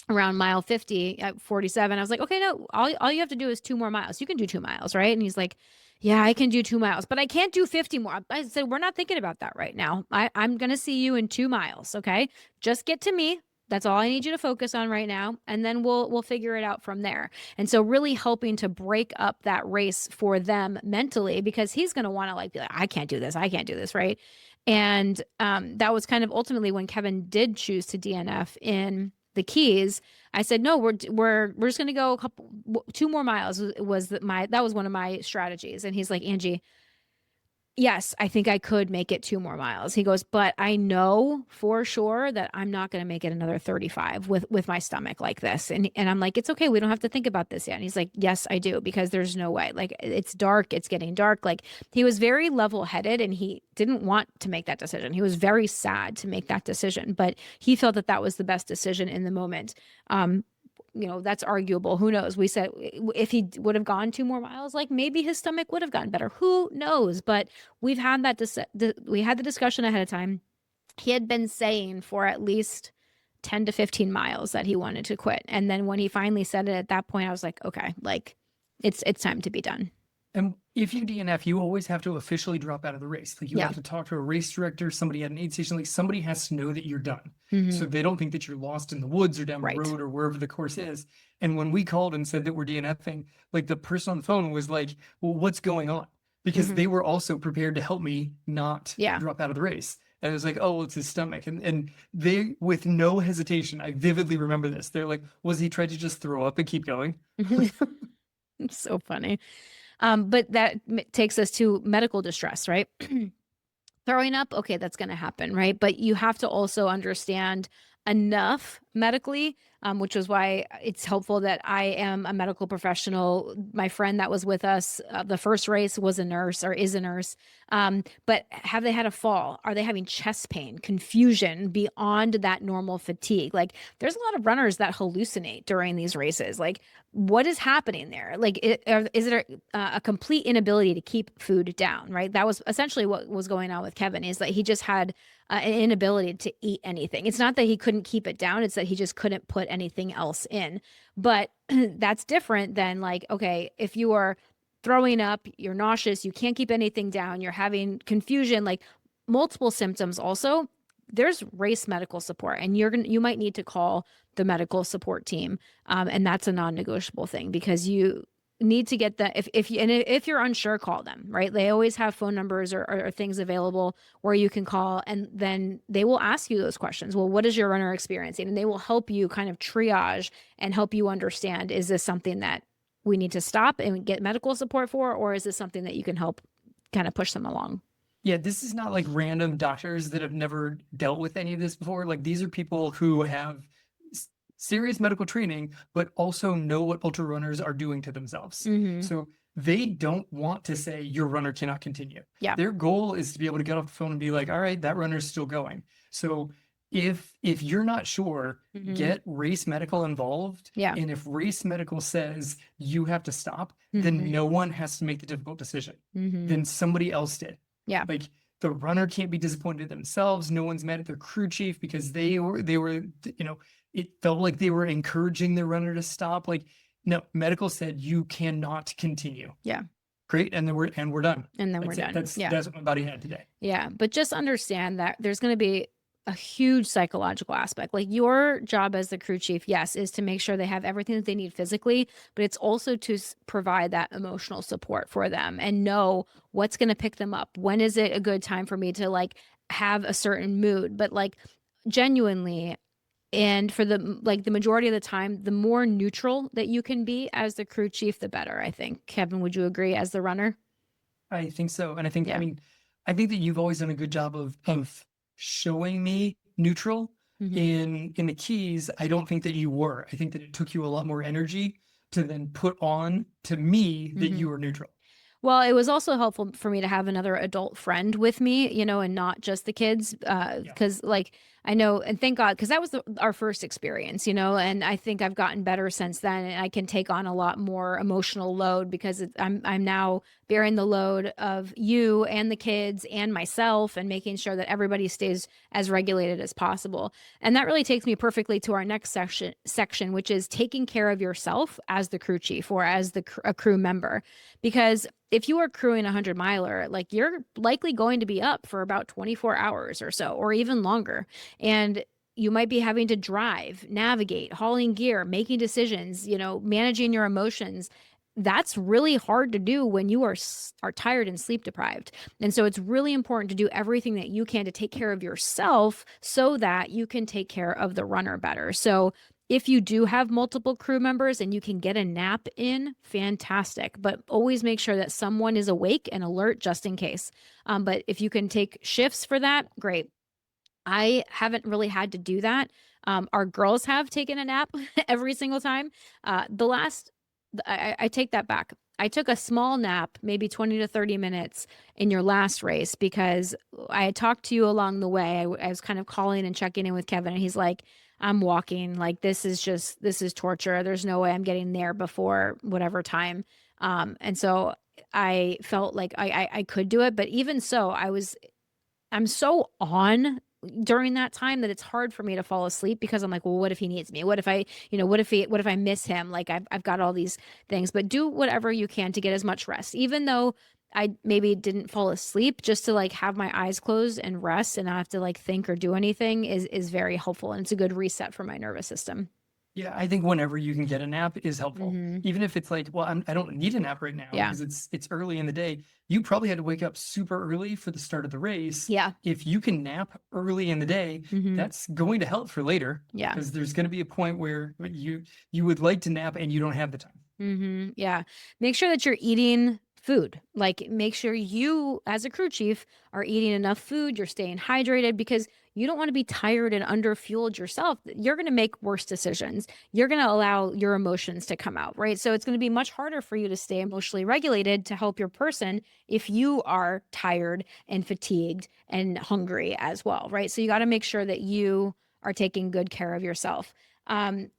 Speaker 1: around mile 50 at 47, I was like, okay, no, all you have to do is 2 more miles. You can do 2 miles, right? And he's like, yeah, I can do 2 miles, but I can't do 50 more. I said, we're not thinking about that right now. I'm going to see you in 2 miles. Okay. Just get to me. That's all I need you to focus on right now. And then we'll figure it out from there. And so really helping to break up that race for them mentally, because he's going to want to like, be like, I can't do this. I can't do this. Right. And that was kind of ultimately when Kevin did choose to DNF in the Keys. I said, no, we're just going to go 2 more miles that was one of my strategies. And he's like, Angie, yes, I think I could make it 2 more miles. He goes, but I know for sure that I'm not going to make it another 35 with my stomach like this. And I'm like, it's okay. We don't have to think about this yet. And he's like, yes, I do, because there's no way. Like, it's dark. It's getting dark. Like, he was very level headed and he didn't want to make that decision. He was very sad to make that decision, but he felt that that was the best decision in the moment. That's arguable. Who knows? We said if he would have gone 2 more miles, like maybe his stomach would have gotten better. Who knows? But we've had we had the discussion ahead of time. He had been saying for at least 10 to 15 miles that he wanted to quit. And then when he finally said it at that point, I was like, okay, like it's time to be done.
Speaker 2: And if you DNF, you always have to officially drop out of the race. Like you
Speaker 1: Yeah.
Speaker 2: have to talk to a race director, somebody at an aid station. Like somebody has to know that you're done. So they don't think that you're lost in the woods or down the road or wherever the course is. And when we called and said that we're DNFing, like the person on the phone was like, well, what's going on? Because they were also prepared to help me not drop out of the race. And it was like, oh, well, it's his stomach. And they, with no hesitation, I vividly remember this. They're like, was he trying to just throw up and keep going?
Speaker 1: It's so funny. But that takes us to medical distress, right? Throwing up, okay, that's going to happen, right? But you have to also understand enough medically, which is why it's helpful that I am a medical professional. My friend that was with us, the first race, was a nurse or is a nurse. But have they had a fall? Are they having chest pain, confusion beyond that normal fatigue? Like, there's a lot of runners that hallucinate during these races. Like, what is happening there? Like, is it a complete inability to keep food down, right? That was essentially what was going on with Kevin, is that he just had an inability to eat anything. It's not that he couldn't keep it down. It's that he just couldn't put anything else in. But that's different than like, okay, if you are throwing up, you're nauseous, you can't keep anything down, you're having confusion, like multiple symptoms also, there's race medical support, and you might need to call the medical support team. And that's a non-negotiable thing, because you need to get that. If you're unsure, call them, right? They always have phone numbers or things available where you can call, and then they will ask you those questions. Well, what is your runner experiencing? And they will help you kind of triage and help you understand, is this something that we need to stop and get medical support for, or is this something that you can help kind of push them along?
Speaker 2: Yeah, this is not like random doctors that have never dealt with any of this before. Like these are people who have serious medical training, but also know what ultra runners are doing to themselves. So they don't want to say your runner cannot continue.
Speaker 1: Yeah.
Speaker 2: Their goal is to be able to get off the phone and be like, all right, that runner's still going. So if you're not sure, get race medical involved.
Speaker 1: Yeah.
Speaker 2: And if race medical says you have to stop, then no one has to make the difficult decision. Then somebody else did.
Speaker 1: Yeah.
Speaker 2: Like the runner can't be disappointed themselves. No one's mad at their crew chief because they were, it felt like they were encouraging the runner to stop. Like, no, medical said you cannot continue.
Speaker 1: Yeah.
Speaker 2: Great. And then we're done.
Speaker 1: And then we're done.
Speaker 2: That's what my body had today.
Speaker 1: Yeah. But just understand that there's going to be a huge psychological aspect. Like, your job as the crew chief, yes, is to make sure they have everything that they need physically, but it's also to provide that emotional support for them and know what's going to pick them up. When is it a good time for me to like have a certain mood? But like, genuinely, and for the majority of the time, the more neutral that you can be as the crew chief, the better, I think. Kevin, would you agree, as the runner?
Speaker 2: I think so. And I think, I think that you've always done a good job of showing me neutral. In the Keys. I don't think that you were. I think that it took you a lot more energy to then put on to me that you were neutral.
Speaker 1: Well, it was also helpful for me to have another adult friend with me, and not just the kids.
Speaker 2: Yeah.
Speaker 1: Because like I know, and thank God, because that was our first experience, and I think I've gotten better since then, and I can take on a lot more emotional load because I'm now bearing the load of you and the kids and myself, and making sure that everybody stays as regulated as possible. And that really takes me perfectly to our next section, which is taking care of yourself as the crew chief or as a crew member. Because if you are crewing a 100-miler, like you're likely going to be up for about 24 hours or so, or even longer. And you might be having to drive, navigate, hauling gear, making decisions, managing your emotions. That's really hard to do when you are tired and sleep deprived. And so it's really important to do everything that you can to take care of yourself so that you can take care of the runner better. So if you do have multiple crew members and you can get a nap in, fantastic. But always make sure that someone is awake and alert just in case. But if you can take shifts for that, great. I haven't really had to do that. Our girls have taken a nap every single time. I take that back. I took a small nap, maybe 20 to 30 minutes in your last race because I had talked to you along the way. I was kind of calling and checking in with Kevin, and he's like, I'm walking. Like, this is torture. There's no way I'm getting there before whatever time. And so I felt like I could do it. But even so, I'm so on during that time that it's hard for me to fall asleep because I'm like, well, what if he needs me? What if what if I miss him? Like I've got all these things, but do whatever you can to get as much rest, even though I maybe didn't fall asleep, just to like have my eyes closed and rest and not have to like think or do anything is very helpful. And it's a good reset for my nervous system.
Speaker 2: Yeah, I think whenever you can get a nap is helpful.
Speaker 1: Mm-hmm.
Speaker 2: Even if it's like, well, I don't need a nap right now
Speaker 1: Yeah.
Speaker 2: because it's early in the day. You probably had to wake up super early for the start of the race.
Speaker 1: Yeah.
Speaker 2: If you can nap early in the day,
Speaker 1: Mm-hmm.
Speaker 2: that's going to help for later.
Speaker 1: Yeah.
Speaker 2: Because there's going to be a point where you would like to nap and you don't have the time.
Speaker 1: Mm-hmm. Yeah. Make sure that you're eating food. Like, make sure you, as a crew chief, are eating enough food. You're staying hydrated because you don't want to be tired and underfueled yourself. You're going to make worse decisions. You're going to allow your emotions to come out, right? So it's going to be much harder for you to stay emotionally regulated to help your person if you are tired and fatigued and hungry as well, right? So you got to make sure that you are taking good care of yourself.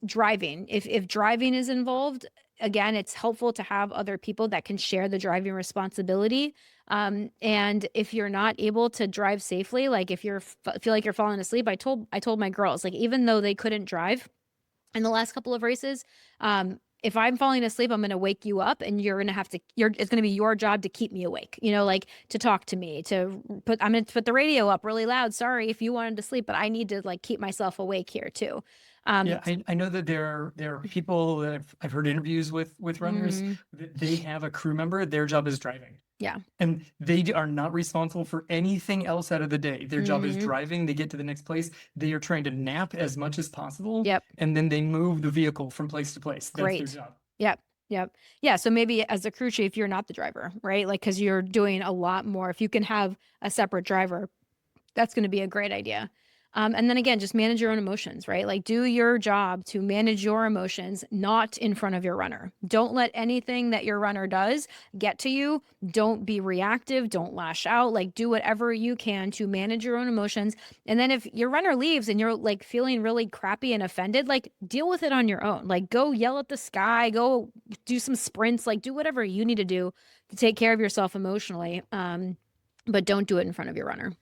Speaker 1: Driving, if driving is involved, again, it's helpful to have other people that can share the driving responsibility. And if you're not able to drive safely, like if feel like you're falling asleep, I told my girls, like, even though they couldn't drive in the last couple of races, if I'm falling asleep, I'm going to wake you up, and you're going to have to, it's going to be your job to keep me awake, like to talk to me, I'm going to put the radio up really loud. Sorry if you wanted to sleep, but I need to like keep myself awake here too.
Speaker 2: Yeah, I know that there are people that I've heard interviews with runners that they have a crew member. Their job is driving.
Speaker 1: Yeah.
Speaker 2: And they are not responsible for anything else out of the day. Their job is driving. They get to the next place. They are trying to nap as much as possible.
Speaker 1: Yep.
Speaker 2: And then they move the vehicle from place to place.
Speaker 1: Great.
Speaker 2: That's their job.
Speaker 1: Yep. Yep. Yeah. So maybe as a crew chief, you're not the driver, right? Like, because you're doing a lot more. If you can have a separate driver, that's going to be a great idea. And then again, just manage your own emotions, right? Like, do your job to manage your emotions, not in front of your runner. Don't let anything that your runner does get to you. Don't be reactive. Don't lash out. Like, do whatever you can to manage your own emotions. And then if your runner leaves and you're like feeling really crappy and offended, like, deal with it on your own. Like, go yell at the sky, go do some sprints, like do whatever you need to do to take care of yourself emotionally. But don't do it in front of your runner.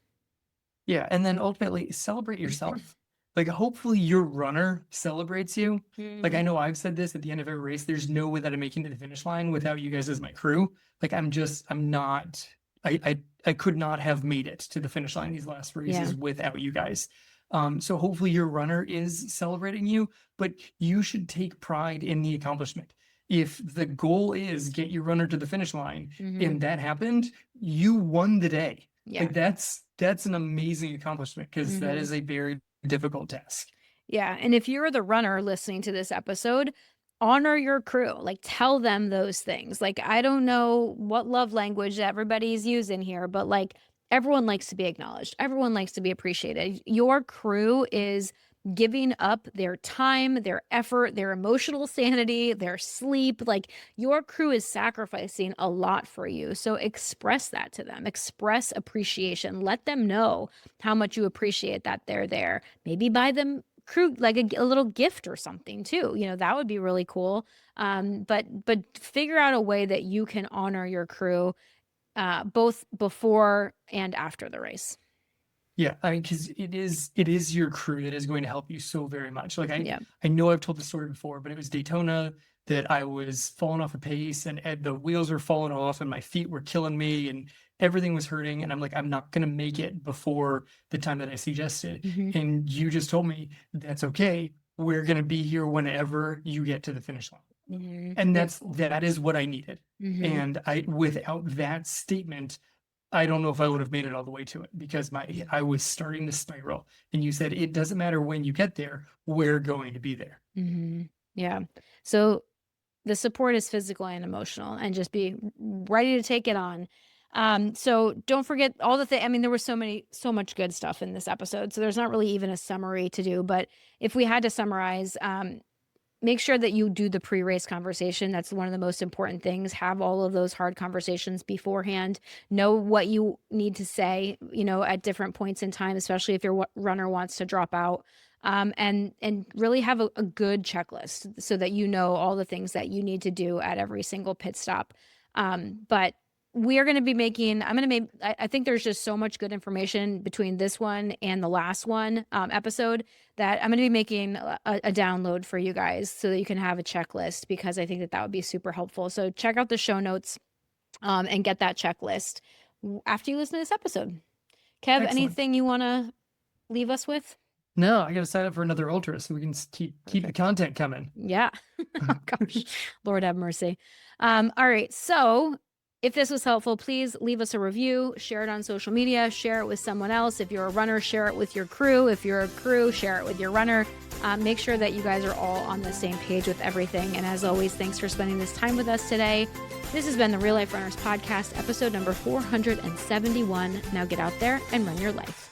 Speaker 2: Yeah, and then ultimately celebrate yourself. Like, hopefully your runner celebrates you. Like, I know I've said this at the end of every race, there's no way that I'm making it to the finish line without you guys as my crew. Like, I could not have made it to the finish line these last races without you guys. So hopefully your runner is celebrating you, but you should take pride in the accomplishment. If the goal is get your runner to the finish line and that happened, you won the day. Yeah. Like, that's an amazing accomplishment because that is a very difficult task. Yeah.
Speaker 1: And if you're the runner listening to this episode, honor your crew. Like, tell them those things. Like, I don't know what love language everybody's using here, but like, everyone likes to be acknowledged. Everyone likes to be appreciated. Your crew is giving up their time, their effort, their emotional sanity, their sleep. Like, your crew is sacrificing a lot for you. So express that to them. Express appreciation. Let them know how much you appreciate that they're there. Maybe buy them crew like a little gift or something too. That would be really cool. But figure out a way that you can honor your crew both before and after the race.
Speaker 2: Yeah, I mean, because it is your crew that is going to help you so very much. Like
Speaker 1: Yeah.
Speaker 2: I know I've told the story before, but it was Daytona that I was falling off a pace, and the wheels were falling off, and my feet were killing me, and everything was hurting. And I'm like, I'm not gonna make it before the time that I suggested. And you just told me that's okay. We're gonna be here whenever you get to the finish line. And that is what I needed. And without that statement, I don't know if I would have made it all the way to it, because I was starting to spiral. And you said, it doesn't matter when you get there, we're going to be there.
Speaker 1: Yeah. So the support is physical and emotional, and just be ready to take it on. So don't forget all the things. I mean, there was so much good stuff in this episode. So there's not really even a summary to do, but if we had to summarize, make sure that you do the pre-race conversation. That's one of the most important things. Have all of those hard conversations beforehand. Know what you need to say, at different points in time, especially if your runner wants to drop out. And really have a good checklist so that you know all the things that you need to do at every single pit stop. But we are going to be making, I think there's just so much good information between this one and the last one episode that I'm going to be making a download for you guys so that you can have a checklist, because I think that would be super helpful. So check out the show notes and get that checklist after you listen to this episode. Kev,
Speaker 2: Excellent.
Speaker 1: Anything you want to leave us with?
Speaker 2: No, I got to sign up for another ultra so we can keep the content coming.
Speaker 1: Yeah. Oh, gosh, Lord have mercy. All right. So if this was helpful, please leave us a review, share it on social media, share it with someone else. If you're a runner, share it with your crew. If you're a crew, share it with your runner. Make sure that you guys are all on the same page with everything. And as always, thanks for spending this time with us today. This has been the Real Life Runners Podcast, episode number 471. Now get out there and run your life.